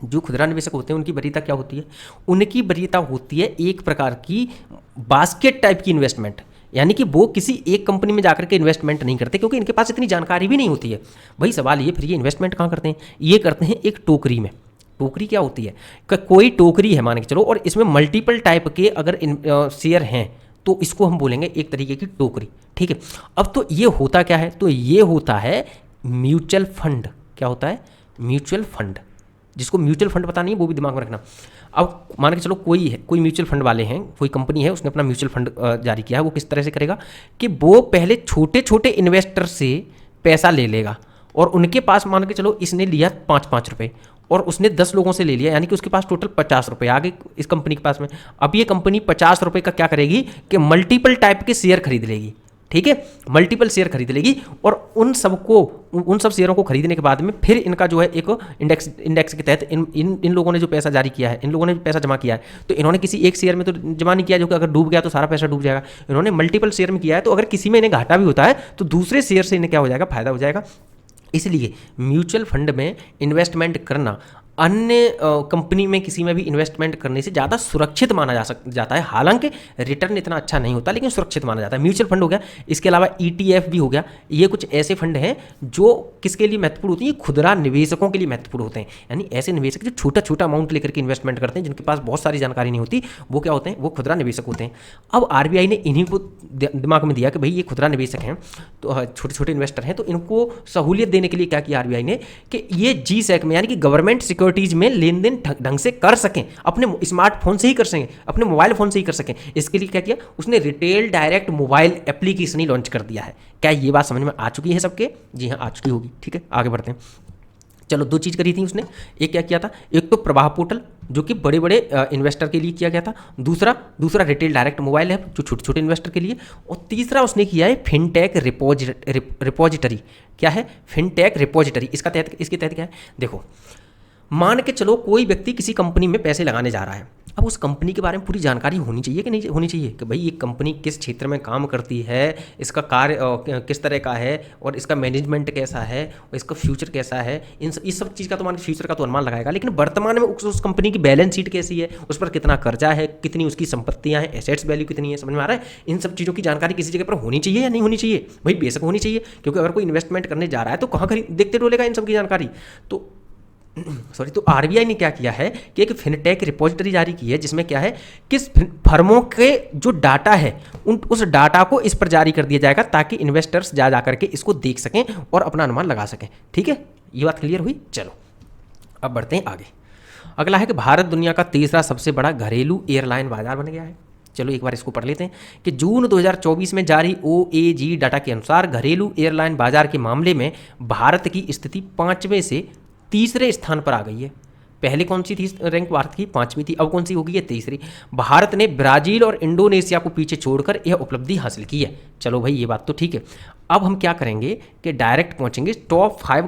जो खुदरा निवेशक होते हैं उनकी वरीयता क्या होती है? उनकी वरीयता होती है एक प्रकार की बास्केट टाइप की इन्वेस्टमेंट, यानी कि वो किसी एक कंपनी में जाकर के इन्वेस्टमेंट नहीं करते क्योंकि इनके पास इतनी जानकारी भी नहीं होती है। भाई सवाल ये, फिर ये इन्वेस्टमेंट कहाँ करते हैं? ये करते हैं एक टोकरी में। टोकरी क्या होती है? कोई टोकरी है मान के चलो, और इसमें मल्टीपल टाइप के अगर शेयर हैं तो इसको हम बोलेंगे एक तरीके की टोकरी, ठीक है। अब तो ये होता क्या है? तो ये होता है म्यूचुअल फंड। क्या होता है? Mutual fund. जिसको म्यूचुअल फंड पता नहीं वो भी दिमाग में रखना। अब मान के चलो कोई म्यूचुअल फंड वाले हैं, कोई कंपनी है, उसने अपना म्यूचुअल फंड जारी किया है। वो किस तरह से करेगा कि वो पहले छोटे छोटे इन्वेस्टर से पैसा ले लेगा और उनके पास मान के चलो इसने लिया 5-5 रुपये और उसने 10 लोगों से ले लिया, यानी कि उसके पास टोटल 50 रुपये आ गए इस कंपनी के पास में। अब ये कंपनी 50 रुपये का क्या करेगी कि मल्टीपल टाइप के शेयर खरीद लेगी, ठीक है, मल्टीपल शेयर खरीद लेगी। और उन सब शेयरों को खरीदने के बाद में फिर इनका जो है एक इंडेक्स के तहत इन लोगों ने जो पैसा जारी किया है, इन लोगों ने पैसा जमा किया है, तो इन्होंने किसी एक शेयर में तो जमा नहीं किया जो कि अगर डूब गया तो सारा पैसा डूब जाएगा। इन्होंने मल्टीपल शेयर में किया है, तो अगर किसी में इन्हें घाटा भी होता है तो दूसरे शेयर से इन्हें क्या हो जाएगा? फायदा हो जाएगा। इसलिए म्यूचुअल फंड में इन्वेस्टमेंट करना अन्य कंपनी में किसी में भी इन्वेस्टमेंट करने से ज़्यादा सुरक्षित माना जाता है। हालांकि रिटर्न इतना अच्छा नहीं होता लेकिन सुरक्षित माना जाता है। म्यूचुअल फंड हो गया, इसके अलावा ETF भी हो गया। ये कुछ ऐसे फंड हैं जो किसके लिए महत्वपूर्ण होती है? खुदरा निवेशकों के लिए महत्वपूर्ण होते हैं। यानी ऐसे निवेशक जो छोटा छोटा अमाउंट लेकर के इन्वेस्टमेंट करते हैं, जिनके पास बहुत सारी जानकारी नहीं होती, वो क्या होते हैं? वो खुदरा निवेशक होते हैं। अब आरबीआई ने इन्हीं को दिमाग में दिया कि भाई ये खुदरा निवेशक हैं, तो छोटे छोटे इन्वेस्टर हैं, तो इनको सहूलियत देने के लिए क्या किया आरबीआई ने कि ये जीसैक में, यानी कि गवर्नमेंट सिक्योरिटीज में लेन देन ढंग से कर सकें, अपने स्मार्टफोन से ही कर सकें, अपने मोबाइल फोन से ही कर सकें। इसके लिए क्या किया उसने? रिटेल डायरेक्ट मोबाइल एप्लीकेशन ही लॉन्च कर दिया है। क्या ये बात समझ में आ चुकी है सबके? जी हाँ, आ चुकी होगी। ठीक है, आगे बढ़ते हैं। चलो, दो चीज़ करी थी उसने। एक क्या किया था, एक तो प्रवाह पोर्टल जो कि बड़े बड़े इन्वेस्टर के लिए किया गया था, दूसरा दूसरा रिटेल डायरेक्ट मोबाइल ऐप जो छोटे छोटे इन्वेस्टर के लिए, और तीसरा उसने किया है फिनटेक रिपोजिटरी। क्या है फिनटेक रिपोजिटरी? इसके तहत क्या है, देखो, मान के चलो कोई व्यक्ति किसी कंपनी में पैसे लगाने जा रहा है। अब उस कंपनी के बारे में पूरी जानकारी होनी चाहिए कि नहीं होनी चाहिए, कि भाई ये कंपनी किस क्षेत्र में काम करती है, इसका कार्य किस तरह का है, और इसका मैनेजमेंट कैसा है, और इसका फ्यूचर कैसा है। इस सब चीज़ का तो मान फ्यूचर का तो अनुमान लगाएगा, लेकिन वर्तमान में उस कंपनी की बैलेंस शीट कैसी है, उस पर कितना कर्जा है, कितनी उसकी संपत्तियां हैं, एसेट्स वैल्यू कितनी है, समझ में आ रहा है? इन सब चीज़ों की जानकारी किसी जगह पर होनी चाहिए या नहीं होनी चाहिए? भाई बेशक होनी चाहिए, क्योंकि अगर कोई इन्वेस्टमेंट करने जा रहा है तो कहाँ देखते डोलेगा इन सब की जानकारी। तो सॉरी, तो आरबीआई ने क्या किया है कि एक फिनटेक रिपोजिटरी जारी की है, जिसमें क्या है, किस फर्मों के जो डाटा है उस डाटा को इस पर जारी कर दिया जाएगा, ताकि इन्वेस्टर्स जा करके इसको देख सकें और अपना अनुमान लगा सकें। ठीक है, ये बात क्लियर हुई? चलो अब बढ़ते हैं आगे। अगला है कि भारत दुनिया का तीसरा सबसे बड़ा घरेलू एयरलाइन बाजार बन गया है। चलो एक बार इसको पढ़ लेते हैं कि जून 2024 में जारी OAG डाटा के अनुसार घरेलू एयरलाइन बाजार के मामले में भारत की स्थिति 5वें से तीसरे स्थान पर आ गई है। पहले कौन सी थी रैंक भारत की? 5वीं थी, अब कौन सी हो गई है? तीसरी। भारत ने ब्राजील और इंडोनेशिया को पीछे छोड़कर यह उपलब्धि हासिल की है। चलो भाई, ये बात तो ठीक है। अब हम क्या करेंगे कि डायरेक्ट पहुंचेंगे टॉप 5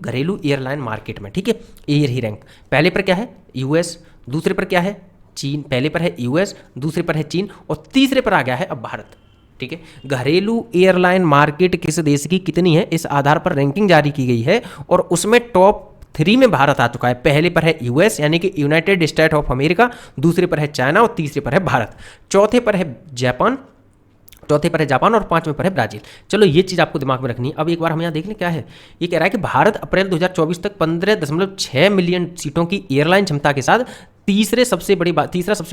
घरेलू एयरलाइन मार्केट में। ठीक है, ये रही रैंक। पहले पर क्या है? यूएस। दूसरे पर क्या है? चीन। पहले पर है यूएस, दूसरे पर है चीन, और तीसरे पर आ गया है अब भारत। ठीक है, घरेलू एयरलाइन मार्केट किस देश की कितनी है, इस आधार पर रैंकिंग जारी की गई है, और उसमें टॉप 3 में भारत आ चुका है। पहले पर है यूएस यानी कि यूनाइटेड स्टेट ऑफ अमेरिका, दूसरे पर है चाइना, और तीसरे पर है भारत, चौथे पर है जापान, और 5वें पर है ब्राजील। चलो ये चीज़ आपको दिमाग में रखनी है। अब एक बार हम यहाँ देख लें क्या है। ये कह रहा है कि भारत अप्रैल 2024 तक 15.6 मिलियन सीटों की एयरलाइन क्षमता के साथ तीसरा सबसे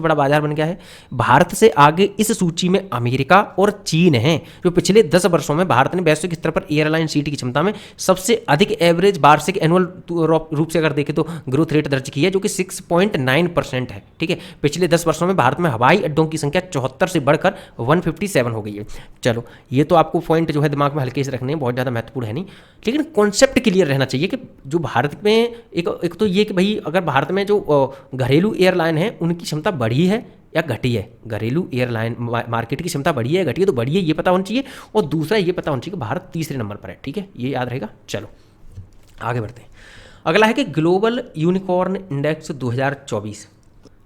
बड़ा बाजार बन गया है। भारत से आगे इस सूची में अमेरिका और चीन हैं, जो पिछले 10 वर्षों में भारत ने वैश्विक स्तर पर एयरलाइन सीट की क्षमता में सबसे अधिक एवरेज वार्षिक एनुअल रूप से अगर देखें तो ग्रोथ रेट दर्ज की है, जो कि 6.9% है। ठीक है, पिछले 10 वर्षों में भारत में हवाई अड्डों की संख्या 74 से बढ़कर 157 हो गई है। चलो, ये तो आपको पॉइंट जो है दिमाग में हल्के से रखने, बहुत ज़्यादा महत्वपूर्ण है नहीं, लेकिन कॉन्सेप्ट क्लियर रहना चाहिए कि जो भारत में एक तो ये कि भाई अगर भारत में जो घरेलू एयरलाइन है उनकी क्षमता बढ़ी है या घटी है, घरेलू एयरलाइन मार्केट की क्षमता बढ़ी है घटी है, तो बढ़ी है ये पता होना चाहिए, और दूसरा ये पता होना चाहिए कि भारत तीसरे नंबर पर है। ठीक है, ये याद रहेगा। चलो आगे बढ़ते हैं। अगला है कि ग्लोबल यूनिकॉर्न इंडेक्स 2024।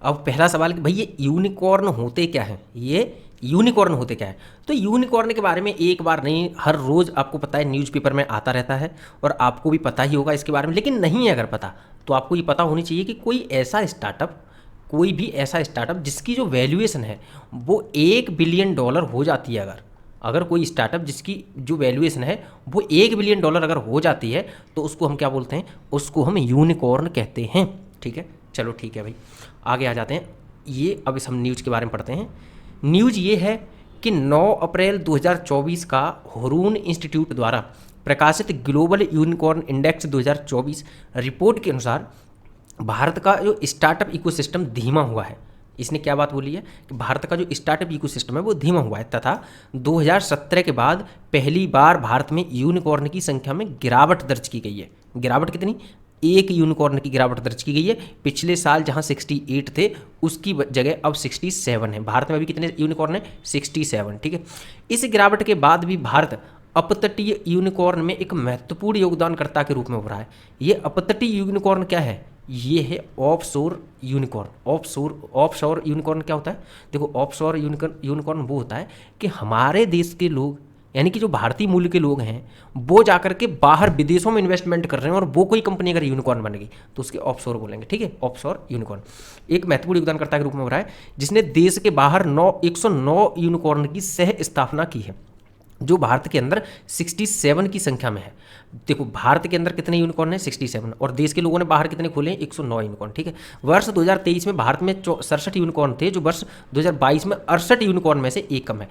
अब पहला सवाल कि भाई ये यूनिकॉर्न होते क्या हैं, ये यूनिकॉर्न होते क्या है? तो यूनिकॉर्न के बारे में एक बार नहीं, हर रोज़ आपको पता है, न्यूज़पेपर में आता रहता है, और आपको भी पता ही होगा इसके बारे में। लेकिन नहीं है अगर पता, तो आपको ये पता होनी चाहिए कि कोई भी ऐसा स्टार्टअप जिसकी जो वैल्यूएशन है वो $1 बिलियन हो जाती है। अगर कोई स्टार्टअप जिसकी जो वैल्यूएशन है वो $1 बिलियन अगर हो जाती है, तो उसको हम क्या बोलते हैं? उसको हम यूनिकॉर्न कहते हैं। ठीक है, चलो ठीक है भाई, आगे आ जाते हैं। ये अब इस हम न्यूज़ के बारे में पढ़ते हैं। न्यूज़ ये है कि 9 अप्रैल 2024 का हुरून इंस्टीट्यूट द्वारा प्रकाशित ग्लोबल यूनिकॉर्न इंडेक्स 2024 रिपोर्ट के अनुसार भारत का जो स्टार्टअप इकोसिस्टम धीमा हुआ है। इसने क्या बात बोली है कि भारत का जो स्टार्टअप इकोसिस्टम है वो धीमा हुआ है, तथा 2017 के बाद पहली बार भारत में यूनिकॉर्न की संख्या में गिरावट दर्ज की गई है। गिरावट कितनी? एक यूनिकॉर्न की गिरावट दर्ज की गई है। पिछले साल जहां 68 थे उसकी जगह अब 67 है। भारत में अभी कितने यूनिकॉर्न है? 67। ठीक है, इस गिरावट के बाद भी भारत अपतटीय यूनिकॉर्न में एक महत्वपूर्ण योगदानकर्ता के रूप में उभरा है। ये अपतटीय यूनिकॉर्न क्या है? ये है ऑफशोर यूनिकॉर्न। ऑफशोर यूनिकॉर्न क्या होता है? देखो, ऑफशोर यूनिकॉर्न वो होता है कि हमारे देश के लोग, यानी कि जो भारतीय मूल के लोग हैं, वो जाकर के बाहर विदेशों में इन्वेस्टमेंट कर रहे हैं, और वो कोई कंपनी अगर यूनिकॉर्न बन गई तो उसके ऑफशोर बोलेंगे। ठीक है, ऑफशोर यूनिकॉर्न एक महत्वपूर्ण योगदानकर्ता के रूप में हो रहा है, जिसने देश के बाहर 109 यूनिकॉर्न की सह स्थापना की है, जो भारत के अंदर 67 की संख्या में है। देखो, भारत के अंदर कितने यूनिकॉर्न है? 67, और देश के लोगों ने बाहर कितने खोले हैं? 109 यूनिकॉर्न। ठीक है, वर्ष 2023 में भारत में 67 यूनिकॉर्न थे, जो वर्ष 2022 में 68 यूनिकॉर्न में से एक कम है।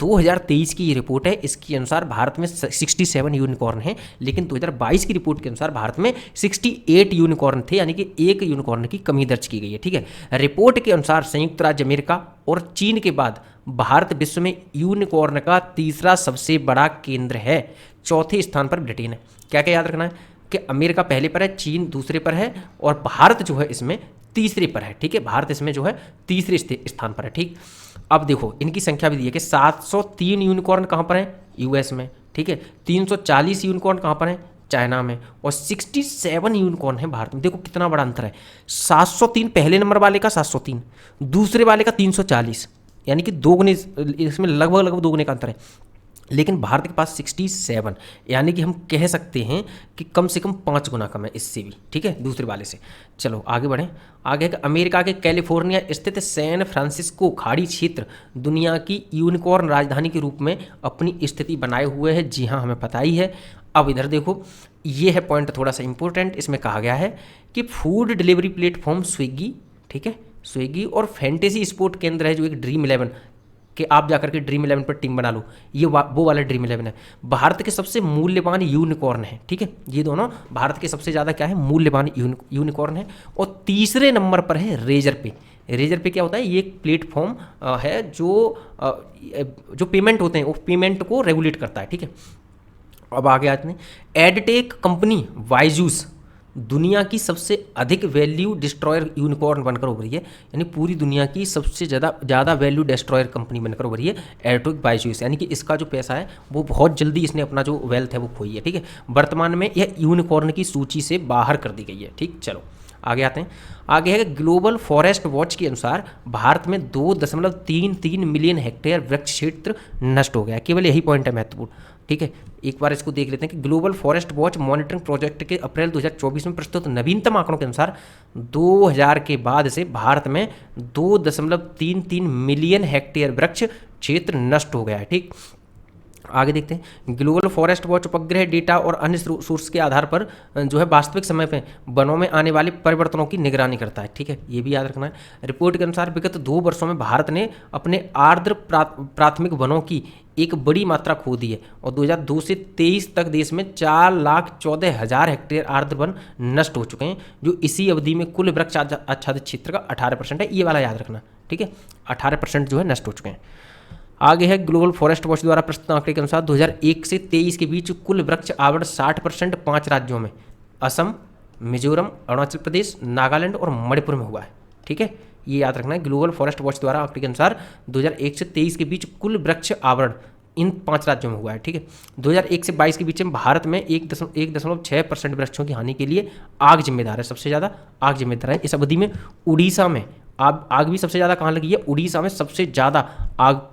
2023 की ये रिपोर्ट है, इसके अनुसार भारत में 67 यूनिकॉर्न है, लेकिन 2022 की रिपोर्ट के अनुसार भारत में 68 यूनिकॉर्न थे, यानी कि एक यूनिकॉर्न की कमी दर्ज की गई है। ठीक है, रिपोर्ट के अनुसार संयुक्त राज्य अमेरिका और चीन के बाद भारत विश्व में यूनिकॉर्न का तीसरा सबसे बड़ा केंद्र है। चौथे स्थान पर ब्रिटेन है। क्या क्या याद रखना है? कि अमेरिका पहले पर है, चीन दूसरे पर है और भारत जो है इसमें तीसरे पर है। ठीक है, भारत इसमें जो है तीसरे स्थान पर है। ठीक, अब देखो इनकी संख्या भी दी है कि 703 यूनिकॉर्न कहाँ पर है, यूएस में। ठीक है, 340 यूनिकॉर्न कहाँ पर है, चाइना में, और 67 यूनिकॉर्न है भारत में। देखो कितना बड़ा अंतर है, 703 पहले नंबर वाले का 703, दूसरे वाले का 340, यानी कि दोगुने, इसमें लगभग लगभग दोगुने का अंतर है। लेकिन भारत के पास 67, यानी कि हम कह सकते हैं कि कम से कम 5 गुना कम है इससे भी। ठीक है, दूसरे वाले से। चलो आगे बढ़ें। आगे है अमेरिका के कैलिफोर्निया स्थित सैन फ्रांसिस्को खाड़ी क्षेत्र दुनिया की यूनिकॉर्न राजधानी के रूप में अपनी स्थिति बनाए हुए है। जी हाँ, हमें पता ही है। अब इधर देखो, ये है पॉइंट थोड़ा सा इंपॉर्टेंट। इसमें कहा गया है कि फूड डिलीवरी प्लेटफॉर्म स्विगी, ठीक है, स्विगी और फैंटेसी स्पोर्ट केंद्र है जो एक ड्रीम 11, कि आप जाकर के ड्रीम 11 पर टीम बना लो, ये वो वाला ड्रीम 11 है। भारत के सबसे मूल्यवान यूनिकॉर्न है। ठीक है, ये दोनों भारत के सबसे ज़्यादा क्या है, मूल्यवान यूनिकॉर्न है। और तीसरे नंबर पर है रेजर पे। रेजर पे क्या होता है, ये एक प्लेटफॉर्म है जो पेमेंट होते हैं, वो पेमेंट को रेगुलेट करता है। ठीक है, अब आगे आते हैं। एडटेक कंपनी वाइजूस दुनिया की सबसे अधिक वैल्यू डिस्ट्रॉयर यूनिकॉर्न बनकर उभरी है, यानी पूरी दुनिया की सबसे ज़्यादा वैल्यू डिस्ट्रॉयर कंपनी बनकर उभरी है एडटेक वाइजूस, यानी कि इसका जो पैसा है वो बहुत जल्दी इसने अपना जो वेल्थ है वो खोई है। ठीक है, वर्तमान में यह यूनिकॉर्न की सूची से बाहर कर दी गई है। ठीक, चलो आगे आते हैं। आगे है ग्लोबल फॉरेस्ट वॉच के अनुसार भारत में 2.33 मिलियन हेक्टेयर वृक्ष क्षेत्र नष्ट हो गया। केवल यही पॉइंट है महत्वपूर्ण। ठीक है, एक बार इसको देख लेते हैं कि global forest watch monitoring project के अप्रैल 2024 में प्रस्तुत नवीनतम आंकड़ों के अनुसार 2000 के बाद से भारत में 2.33 मिलियन हेक्टेयर वृक्ष क्षेत्र नष्ट हो गया है। ठीक, आगे देखते हैं। ग्लोबल फॉरेस्ट वॉच उपग्रह डेटा और अन्य सोर्स के आधार पर जो है वास्तविक समय पे वनों में आने वाले परिवर्तनों की निगरानी करता है। ठीक है, ये भी याद रखना है। रिपोर्ट के अनुसार विगत 2 वर्षों में भारत ने अपने आर्द्र प्राथमिक वनों की एक बड़ी मात्रा खो दी है और 2002 से 23 तक देश में 4,14,000 हेक्टेयर आर्द्र वन नष्ट हो चुके हैं, जो इसी अवधि में कुल वृक्ष आच्छादित क्षेत्र का 18% है। ये वाला याद रखना। ठीक है, 18% जो है नष्ट हो चुके हैं। आगे है ग्लोबल फॉरेस्ट वॉच द्वारा प्रस्तुत आंकड़े के अनुसार 2001 से 23 के बीच कुल वृक्ष आवरण 60% 5 राज्यों में असम, मिजोरम, अरुणाचल प्रदेश, नागालैंड और मणिपुर में हुआ है। ठीक है, ये याद रखना है। ग्लोबल फॉरेस्ट वॉच द्वारा आंकड़े के अनुसार 2001 से 23 के बीच कुल वृक्ष आवरण इन 5 राज्यों में हुआ है। ठीक है, 2001 से 22 के बीच में भारत में 1.6% वृक्षों की हानि के लिए आग जिम्मेदार है। सबसे ज़्यादा आग जिम्मेदार है। इस अवधि में उड़ीसा में आग भी सबसे ज़्यादा कहाँ लगी है, उड़ीसा में सबसे ज़्यादा आग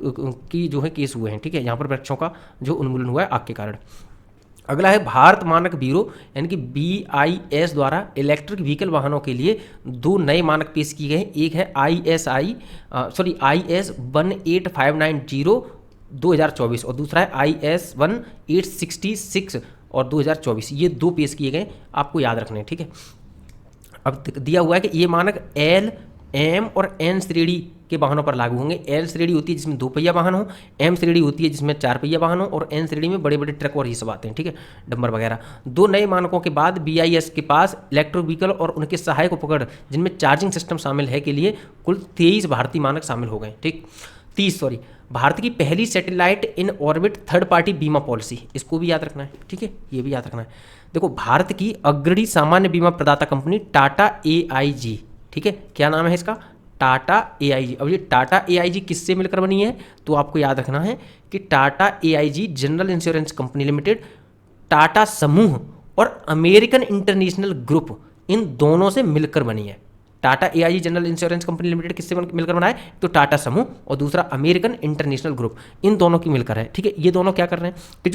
की जो है केस हुए हैं। ठीक है, यहाँ पर वृक्षों का जो उन्मूलन हुआ है आग के कारण। अगला है भारत मानक ब्यूरो यानी कि BIS द्वारा इलेक्ट्रिक व्हीकल वाहनों के लिए 2 नए मानक पेश किए गए हैं। एक है IS 18590 2024 और दूसरा है IS 1866 और 2024। ये 2 पेश किए गए, आपको याद रखने हैं। ठीक है, अब दिया हुआ है कि ये मानक L, M और N श्रेणी के वाहनों पर लागू होंगे। L श्रेणी होती है जिसमें 2 पहिया वाहन हो, M श्रेणी होती है जिसमें 4 पहिया वाहन हो और N श्रेणी में बड़े बड़े ट्रक और ये सब आते हैं। ठीक है, डंपर वगैरह। 2 नए मानकों के बाद BIS के पास इलेक्ट्रिक व्हीकल और उनके सहायक उपकरण जिनमें चार्जिंग सिस्टम शामिल है के लिए कुल 23 भारतीय मानक शामिल हो गए। ठीक, 30 भारत की पहली satellite in orbit third party बीमा पॉलिसी, इसको भी याद रखना है। ठीक है, ये भी याद रखना है। देखो, भारत की अग्रणी सामान्य बीमा प्रदाता कंपनी टाटा AIG, ठीक है, क्या नाम है इसका, टाटा AIG। अब ये टाटा AIG किससे मिलकर बनी है, तो आपको याद रखना है कि Tata AIG general insurance company limited, Tata समूह और अमेरिकन इंटरनेशनल ग्रुप, इन दोनों से मिलकर बनी है। Tata AIG general insurance company limited किससे मिलकर बना है, तो टाटा समूह और दूसरा अमेरिकन इंटरनेशनल ग्रुप, इन दोनों की मिलकर है। ठीक है, ये दोनों क्या कर रहे हैं कि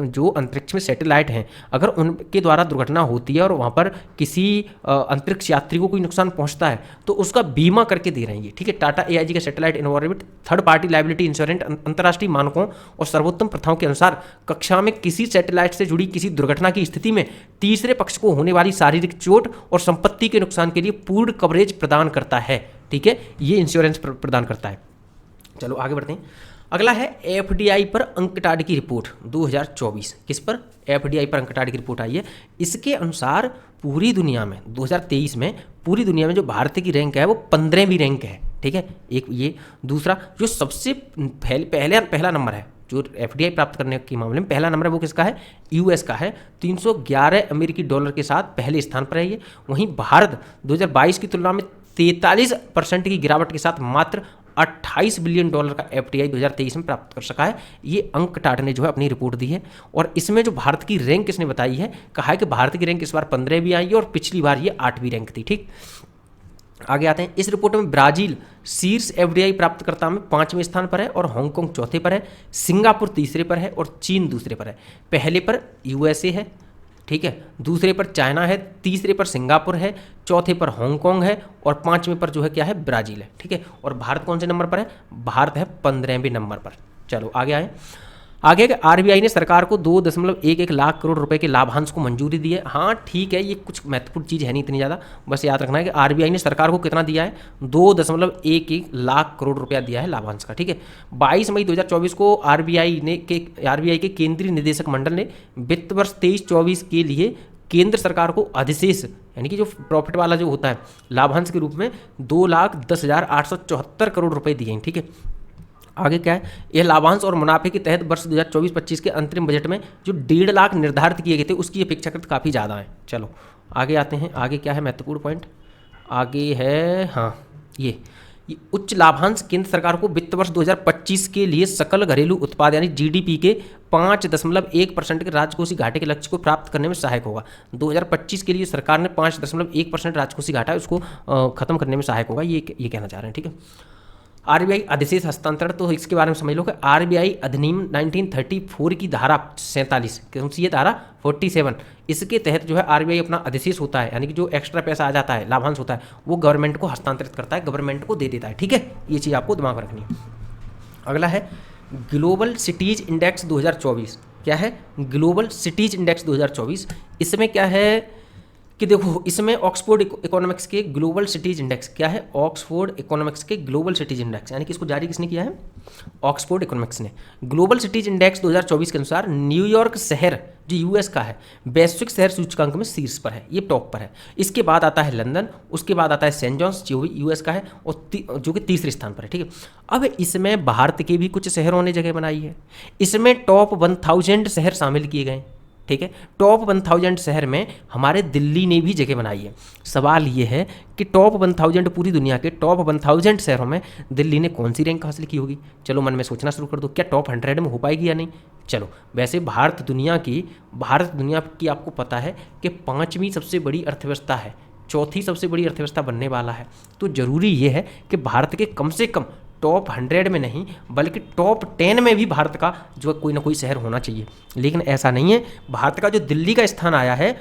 जो अंतरिक्ष में सैटेलाइट हैं, अगर उनके द्वारा दुर्घटना होती है और वहाँ पर किसी अंतरिक्ष यात्री को कोई नुकसान पहुँचता है तो उसका बीमा करके दे रहे हैं ये। ठीक है, टाटा AIG का satellite in orbit third party liability insurance अंतर्राष्ट्रीय मानकों और सर्वोत्तम प्रथाओं के अनुसार कक्षा में किसी सैटेलाइट से जुड़ी किसी दुर्घटना की स्थिति में तीसरे पक्ष को होने वाली शारीरिक चोट और संपत्ति के नुकसान के लिए पूर्ण कवरेज प्रदान करता है। ठीक है, ये इंश्योरेंस प्रदान करता है। चलो आगे बढ़ते हैं। अगला है FDI पर अंकटाड की रिपोर्ट 2024। किस पर, FDI पर अंकटाड की रिपोर्ट आई है। इसके अनुसार पूरी दुनिया में 2023 में पूरी दुनिया में जो भारत की रैंक है वो 15वीं रैंक है। ठीक है, एक ये। दूसरा जो सबसे पहला नंबर है जो एफडीआई प्राप्त करने के मामले में पहला नंबर है वो किसका है, यूएस का है, 311 अमेरिकी डॉलर के साथ पहले स्थान पर है ये। वहीं भारत 2022 की तुलना में 43% की गिरावट के साथ मात्र 28 बिलियन डॉलर का एफडीआई 2023 में प्राप्त कर सका है। ये अंक टाटा ने जो है अपनी रिपोर्ट दी है। और इसमें जो भारत की रैंक किसने बताई है, कहा है कि भारत की रैंक इस बार 15वीं आई है और पिछली बार ये 8वीं रैंक थी। ठीक, आगे आते हैं। इस रिपोर्ट में ब्राजील शीर्ष एफडीआई प्राप्तकर्ता में 5वें स्थान पर है और हांगकांग चौथे पर है, सिंगापुर तीसरे पर है और चीन दूसरे पर है। पहले पर यूएसए है, ठीक है, दूसरे पर चाइना है, तीसरे पर सिंगापुर है, चौथे पर हांगकांग है और 5वें पर जो है क्या है, ब्राजील है। ठीक है, और भारत कौन से नंबर पर है, भारत है 15वें नंबर पर। चलो आगे आए। आगे कि आरबीआई ने सरकार को 2.11 लाख करोड़ रुपए के लाभांश को मंजूरी दी है। हाँ ठीक है, ये कुछ महत्वपूर्ण चीज़ है नहीं इतनी ज़्यादा, बस याद रखना है कि आरबीआई ने सरकार को कितना दिया है, 2.11 लाख करोड़ रुपया दिया है लाभांश का। ठीक है, 22 मई 2024 को आरबीआई के केंद्रीय निदेशक मंडल ने वित्त वर्ष 23-24 के लिए केंद्र सरकार को अधिशेष यानी कि जो प्रॉफिट वाला जो होता है लाभांश के रूप में 2,10,874 करोड़ रुपए दिए हैं। ठीक है, आगे क्या है, यह लाभांश और मुनाफे के तहत वर्ष 2024-25 के अंतरिम बजट में जो 1.5 लाख निर्धारित किए गए थे उसकी अपेक्षाकृत काफ़ी ज़्यादा है। चलो आगे आते हैं। आगे क्या है महत्वपूर्ण पॉइंट, आगे है हाँ ये उच्च लाभांश केंद्र सरकार को वित्त वर्ष 2025 के लिए सकल घरेलू उत्पाद यानी जीडीपी के 5.1% के राजकोषीय घाटे के लक्ष्य को प्राप्त करने में सहायक होगा। 2025 के लिए सरकार ने 5.1% राजकोषीय घाटा है उसको खत्म करने में सहायक होगा, ये कहना चाह रहे हैं। ठीक है, आरबीआई अधिशेष हस्तांतरण, तो इसके बारे में समझ लो कि आरबीआई अधिनियम 1934 की धारा 47, कौन सी ये धारा 47, इसके तहत जो है आरबीआई अपना अधिशेष होता है यानी कि जो एक्स्ट्रा पैसा आ जाता है लाभांश होता है वो गवर्नमेंट को हस्तांतरित करता है, गवर्नमेंट को दे देता है। ठीक है, ये चीज़ आपको दिमाग में रखनी है। अगला है ग्लोबल सिटीज इंडेक्स 2024। क्या है, ग्लोबल सिटीज इंडेक्स 2024। इसमें क्या है कि देखो, इसमें ऑक्सफोर्ड इकोनॉमिक्स के ग्लोबल सिटीज इंडेक्स, क्या है, ऑक्सफोर्ड इकोनॉमिक्स के ग्लोबल सिटीज इंडेक्स, यानी कि इसको जारी किसने किया है, ऑक्सफोर्ड इकोनॉमिक्स ने। ग्लोबल सिटीज इंडेक्स 2024 के अनुसार न्यूयॉर्क शहर जो यूएस का है वैश्विक शहर सूचकांक में शीर्ष पर है, ये टॉप पर है। इसके बाद आता है लंदन, उसके बाद आता है सेंट जॉन्स जो भी यूएस का है और जो कि तीसरे स्थान पर है। ठीक है, अब इसमें भारत के भी कुछ शहरों ने जगह बनाई है, इसमें टॉप 1000 शहर शामिल किए गए। ठीक है, टॉप 1000 शहर में हमारे दिल्ली ने भी जगह बनाई है। सवाल ये है कि टॉप 1000 पूरी दुनिया के टॉप 1000 शहरों में दिल्ली ने कौन सी रैंक हासिल की होगी। चलो मन में सोचना शुरू कर दो, क्या टॉप 100 में हो पाएगी या नहीं। चलो वैसे भारत दुनिया की आपको पता है कि 5वीं सबसे बड़ी अर्थव्यवस्था है, 4थी सबसे बड़ी अर्थव्यवस्था बनने वाला है। तो जरूरी ये है कि भारत के कम से कम टॉप 100 में नहीं बल्कि टॉप 10 में भी भारत का जो कोई ना कोई शहर होना चाहिए। लेकिन ऐसा नहीं है, भारत का जो दिल्ली का स्थान आया है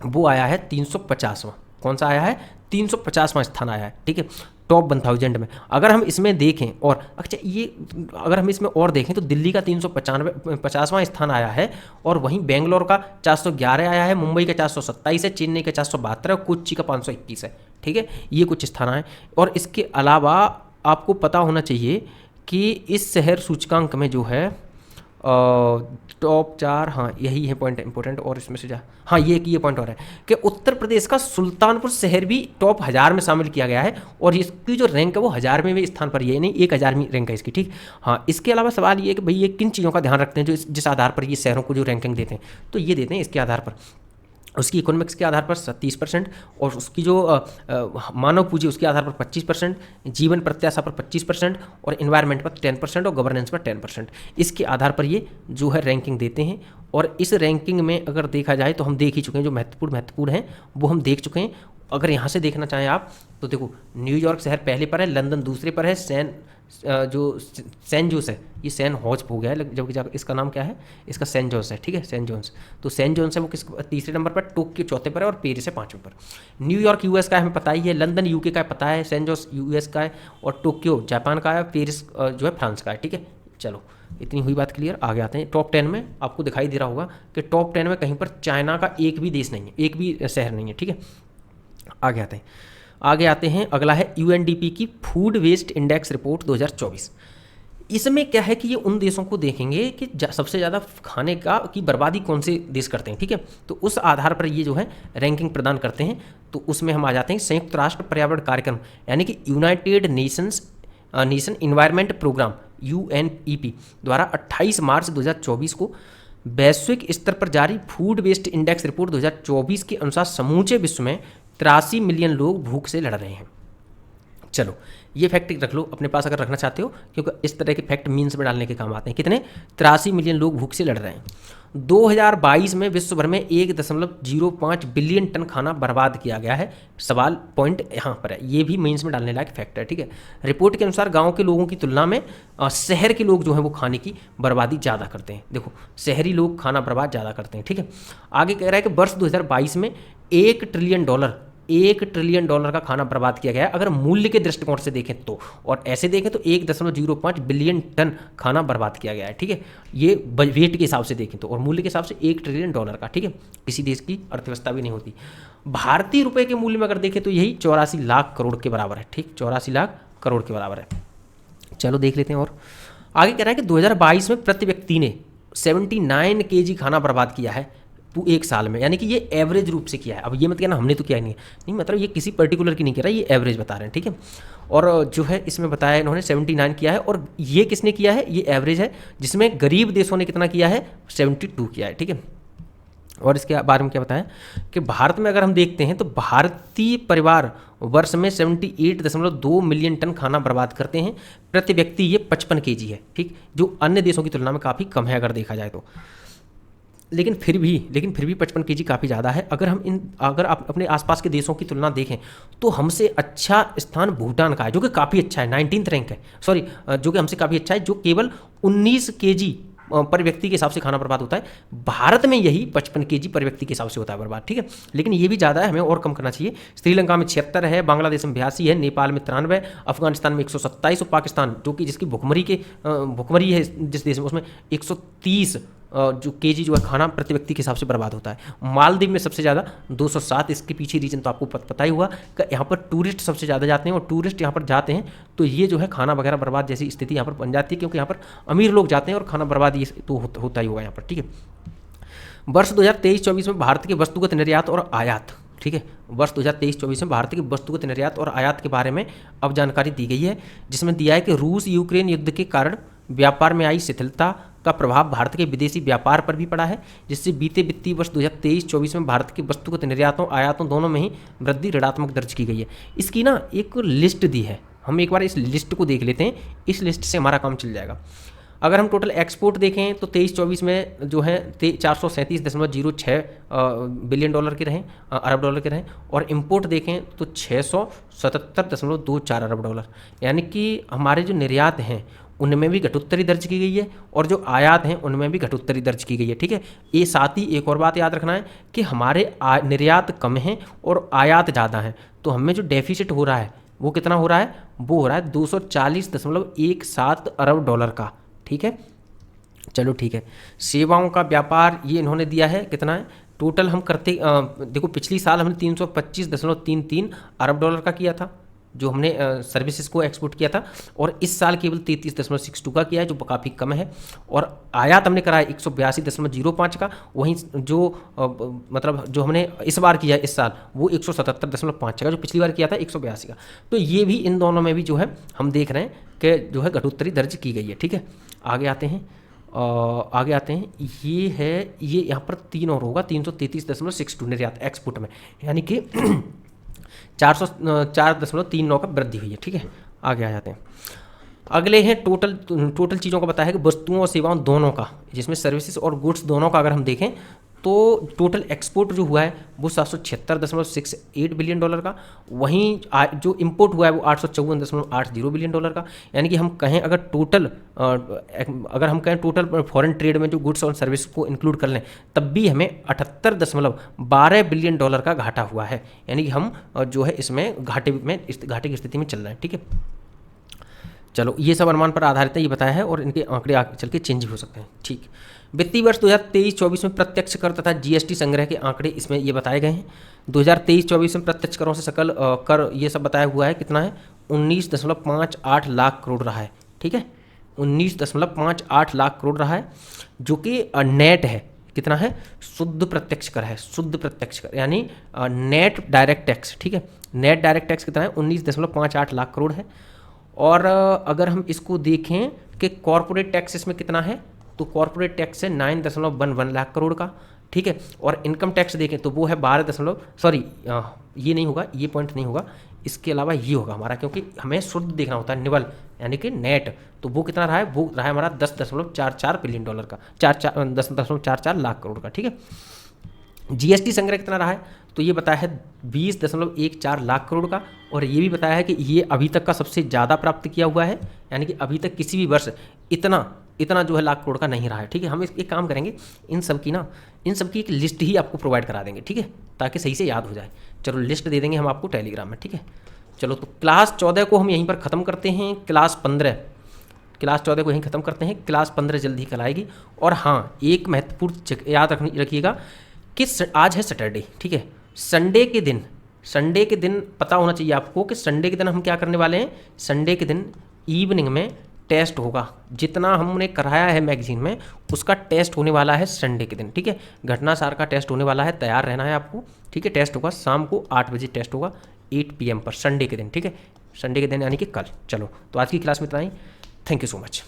वो आया है 350वां। कौन सा आया है, 350वां स्थान आया है। ठीक है, टॉप 1000 में। अगर हम इसमें देखें और अच्छा ये अगर हम इसमें और देखें तो दिल्ली का 350वां स्थान आया है और वहीं बेंगलोर का 411 आया है, मुंबई का 427 है, चेन्नई का 472 है और कोच्चि का 521 है। ठीक है, ये कुछ स्थान आए। और इसके अलावा आपको पता होना चाहिए कि इस शहर सूचकांक में जो है टॉप 4, हाँ यही है पॉइंट इंपॉर्टेंट। और इसमें से हाँ ये पॉइंट और है कि उत्तर प्रदेश का सुल्तानपुर शहर भी टॉप 1000 में शामिल किया गया है और इसकी जो रैंक है वो 1000वें स्थान पर, ये नहीं 1000वीं रैंक है इसकी। ठीक, हाँ इसके अलावा सवाल ये है कि भाई ये किन चीज़ों का ध्यान रखते हैं जो जिस आधार पर ये शहरों को जो रैंकिंग देते हैं, तो ये देते हैं इसके आधार पर, उसकी इकोनॉमिक्स के आधार पर 30% और उसकी जो मानव पूंजी उसके आधार पर 25%, जीवन प्रत्याशा पर 25% और इन्वायरमेंट पर 10% और गवर्नेंस पर 10%। इसके आधार पर ये जो है रैंकिंग देते हैं। और इस रैंकिंग में अगर देखा जाए तो हम देख ही चुके हैं, जो महत्वपूर्ण हैं वो हम देख चुके हैं। अगर यहाँ से देखना चाहें आप तो देखो, न्यूयॉर्क शहर पहले पर है, लंदन दूसरे पर है, सेंट जोस है, ये सैन हॉज हो गया है जबकि इसका नाम क्या है, इसका सेंट जोस है। ठीक है, सेंट जोन्स, तो सेंट जोन्स है वो तीसरे नंबर पर, टोक्यो चौथे पर है और पेरिस है 5वें पर। न्यूयॉर्क यूएस का है हमें पता ही है, लंदन यूके का है पता है, सेंट जोस यूएस का है और टोक्यो जापान का है, पेरिस जो है फ्रांस का है। ठीक है, चलो इतनी हुई बात क्लियर। आगे आते हैं टॉप 10 में। आपको दिखाई दे रहा होगा कि टॉप 10 में कहीं पर चाइना का एक भी देश नहीं है, एक भी शहर नहीं है। ठीक है, आगे आते हैं। अगला है यूएनडीपी की फूड वेस्ट इंडेक्स रिपोर्ट 2024। इसमें क्या है कि ये उन देशों को देखेंगे कि सबसे ज़्यादा खाने की बर्बादी कौन से देश करते हैं। ठीक है, तो उस आधार पर ये जो है रैंकिंग प्रदान करते हैं। तो उसमें हम आ जाते हैं संयुक्त राष्ट्र पर्यावरण कार्यक्रम यानी कि United Nation Environment Programme, UNEP द्वारा 28 मार्च 2024 को वैश्विक स्तर पर जारी फूड वेस्ट इंडेक्स रिपोर्ट 2024 के अनुसार समूचे विश्व में 83 मिलियन लोग भूख से लड़ रहे हैं। चलो ये फैक्ट रख लो अपने पास अगर रखना चाहते हो, क्योंकि इस तरह के फैक्ट मीन्स में डालने के काम आते हैं। कितने? 83 मिलियन लोग भूख से लड़ रहे हैं। 2022 में विश्व भर में 1.05 बिलियन टन खाना बर्बाद किया गया है। सवाल पॉइंट यहाँ पर है, ये भी मीन्स में डालने लायक फैक्ट है, ठीक है। रिपोर्ट के अनुसार गांव के लोगों की तुलना में शहर के लोग जो हैं वो खाने की बर्बादी ज़्यादा करते हैं। देखो शहरी लोग खाना बर्बाद ज़्यादा करते हैं, ठीक है। आगे कह रहा है कि वर्ष 2022 में $1 ट्रिलियन का खाना बर्बाद किया गया है अगर मूल्य के दृष्टिकोण से देखें तो, और ऐसे देखें तो 1.05 बिलियन टन खाना बर्बाद किया गया है, ठीक है। ये वेट के हिसाब से देखें तो, और मूल्य के हिसाब से $1 ट्रिलियन का, ठीक है। किसी देश की अर्थव्यवस्था भी नहीं होती। भारतीय रुपए के मूल्य में अगर देखें तो यही 84 लाख करोड़ के बराबर है, ठीक, 84 लाख करोड़ के बराबर है। चलो देख लेते हैं। और आगे कह रहा है कि 2022 में प्रति व्यक्ति ने 79 kg खाना बर्बाद किया है एक साल में, यानी कि ये एवरेज रूप से किया है। अब ये मत कहना हमने तो किया ही नहीं, मतलब ये किसी पर्टिकुलर की नहीं कह रहा, ये एवरेज बता रहे हैं, ठीक है। और जो है इसमें बताया इन्होंने 79 किया है, और ये किसने किया है? ये एवरेज है, जिसमें गरीब देशों ने कितना किया है? 72 किया है, ठीक है। और इसके बारे में क्या बताया कि भारत में अगर हम देखते हैं तो भारतीय परिवार वर्ष में 78.2 मिलियन टन खाना बर्बाद करते हैं प्रति व्यक्ति। ये 55 kg है, ठीक, जो अन्य देशों की तुलना में काफ़ी कम है अगर देखा जाए तो। लेकिन फिर भी 55 kg काफ़ी ज़्यादा है। अगर आप अपने आसपास के देशों की तुलना देखें तो हमसे अच्छा स्थान भूटान का है, जो कि काफ़ी अच्छा है, 19th रैंक है, सॉरी, जो कि हमसे काफ़ी अच्छा है, जो केवल 19 kg पर व्यक्ति के हिसाब से खाना बर्बाद होता है। भारत में यही 55 kg पर व्यक्ति के हिसाब से होता है बर्बाद, ठीक है। लेकिन ये भी ज़्यादा है, हमें और कम करना चाहिए। श्रीलंका में 76 है, बांग्लादेश में 82 है, नेपाल में 93, अफगानिस्तान में 127 और पाकिस्तान जो कि जिसकी भुखमरी है जिस देश में, उसमें 130 जो केजी जो है खाना प्रति व्यक्ति के हिसाब से बर्बाद होता है। मालदीव में सबसे ज़्यादा 207। इसके पीछे रीजन तो आपको पता ही हुआ कि यहाँ पर टूरिस्ट सबसे ज़्यादा जाते हैं, और टूरिस्ट यहाँ पर जाते हैं तो ये जो है खाना वगैरह बर्बाद जैसी स्थिति यहाँ पर बन जाती है, क्योंकि यहाँ पर अमीर लोग जाते हैं और खाना बर्बाद ये तो होता ही होगा यहाँ पर, ठीक है। वर्ष 2023-24 में भारत के वस्तुगत निर्यात और आयात, ठीक है, वर्ष 2023-24 में भारत के वस्तुगत निर्यात और आयात के बारे में अब जानकारी दी गई है, जिसमें दिया है कि रूस यूक्रेन युद्ध के कारण व्यापार में आई शिथिलता का प्रभाव भारत के विदेशी व्यापार पर भी पड़ा है, जिससे बीते वित्तीय वर्ष 2023-24 में भारत के वस्तुगत निर्यातों आयातों दोनों में ही वृद्धि ऋणात्मक दर्ज की गई है। इसकी ना एक लिस्ट दी है, हम एक बार इस लिस्ट को देख लेते हैं, इस लिस्ट से हमारा काम चल जाएगा। अगर हम टोटल एक्सपोर्ट देखें तो 23-24 में जो है 437.06 बिलियन डॉलर के रहें, अरब डॉलर के रहें, और इंपोर्ट देखें तो 677.24 अरब डॉलर, यानी कि हमारे जो निर्यात हैं उनमें भी घटोत्तरी दर्ज की गई है, और जो आयात हैं उनमें भी घटोत्तरी दर्ज की गई है, ठीक है। ये साथ ही एक और बात याद रखना है कि हमारे निर्यात कम हैं और आयात ज़्यादा हैं, तो हमें जो डेफिसिट हो रहा है वो कितना हो रहा है? वो हो रहा है 240.17 अरब डॉलर का, ठीक है। चलो ठीक है। सेवाओं का व्यापार ये इन्होंने दिया है, कितना है टोटल हम करते, देखो पिछली साल हमने 325.33 अरब डॉलर का किया था जो हमने सर्विसेज को एक्सपोर्ट किया था, और इस साल केवल 33.62 का किया है, जो काफ़ी कम है। और आयात हमने करा है 182.05 का, वहीं जो मतलब जो हमने इस बार किया है इस साल वो 177.5 का, जो पिछली बार किया था 182 का। तो ये भी इन दोनों में भी जो है हम देख रहे हैं कि जो है घटोत्तरी दर्ज की गई है, ठीक है। आगे आते हैं, ये है, ये यहाँ पर 3 और होगा, 333.62 निर्यात एक्सपोर्ट में, यानी कि 404.39 का वृद्धि हुई है, ठीक है। आगे आ जाते हैं। अगले हैं टोटल चीज़ों का बताया है कि वस्तुओं और सेवाओं दोनों का, जिसमें सर्विसेज और गुड्स दोनों का अगर हम देखें तो टोटल एक्सपोर्ट जो हुआ है वो 776.68 बिलियन डॉलर का, वहीं जो इंपोर्ट हुआ है वो 854.80 बिलियन डॉलर का, यानी कि हम कहें अगर हम कहें टोटल फॉरेन ट्रेड में जो गुड्स और सर्विस को इंक्लूड कर लें तब भी हमें 78.12 बिलियन डॉलर का घाटा हुआ है, यानी कि हम जो है इसमें घाटे की स्थिति में चल रहे हैं, ठीक है। चलो ये सब अनुमान पर आधारित है, ये बताया है, और इनके आंकड़े आगे चल के चेंज भी हो सकते हैं, ठीक। वित्तीय वर्ष 2023-24 में प्रत्यक्ष कर तथा जीएसटी संग्रह के आंकड़े इसमें ये बताए गए हैं। 2023-24 में प्रत्यक्ष करों से सकल कर ये सब बताया हुआ है, कितना है 19.58 लाख करोड़ रहा है, ठीक है, 19.58 लाख करोड़ रहा है, जो कि नेट है, कितना है शुद्ध प्रत्यक्ष कर है, शुद्ध प्रत्यक्ष कर यानी नेट डायरेक्ट टैक्स, ठीक है। नेट डायरेक्ट टैक्स कितना है 19.58 लाख करोड़ है। और अगर हम इसको देखें कि कॉर्पोरेट टैक्स इसमें कितना है, तो कॉर्पोरेट टैक्स है 9.11 लाख करोड़ का, ठीक है। और इनकम टैक्स देखें तो वो है 12 सॉरी ये नहीं होगा, ये पॉइंट नहीं होगा, इसके अलावा ये होगा हमारा, क्योंकि हमें शुद्ध देखना होता है निवल यानी कि नेट, तो वो कितना रहा है, वो रहा है हमारा $10.44 बिलियन का, 10.44 लाख करोड़ का, ठीक है। जीएसटी संग्रह कितना रहा है, तो ये बताया है 20.14 लाख करोड़ का, और ये भी बताया है कि ये अभी तक का सबसे ज़्यादा प्राप्त किया हुआ है, यानी कि अभी तक किसी भी वर्ष इतना जो है लाख करोड़ का नहीं रहा है, ठीक है। हम एक काम करेंगे, इन सब की एक लिस्ट ही आपको प्रोवाइड करा देंगे, ठीक है, ताकि सही से याद हो जाए। चलो लिस्ट दे देंगे हम आपको टेलीग्राम में, ठीक है। चलो तो क्लास 14 को हम यहीं पर ख़त्म करते हैं, क्लास 14 को यहीं ख़त्म करते हैं, क्लास 15 जल्दी कल आएगी। और हाँ, एक महत्वपूर्ण याद रखिएगा कि आज है सैटरडे, ठीक है। संडे के दिन पता होना चाहिए आपको कि संडे के दिन हम क्या करने वाले हैं। संडे के दिन इवनिंग में टेस्ट होगा, जितना हमने कराया है मैगजीन में उसका टेस्ट होने वाला है संडे के दिन, ठीक है। घटना सार का टेस्ट होने वाला है, तैयार रहना है आपको, ठीक है। टेस्ट होगा शाम को 8 बजे, टेस्ट होगा 8 PM पर संडे के दिन, ठीक है। संडे के दिन यानी कि कल। चलो तो आज की क्लास में इतना ही, थैंक यू सो मच।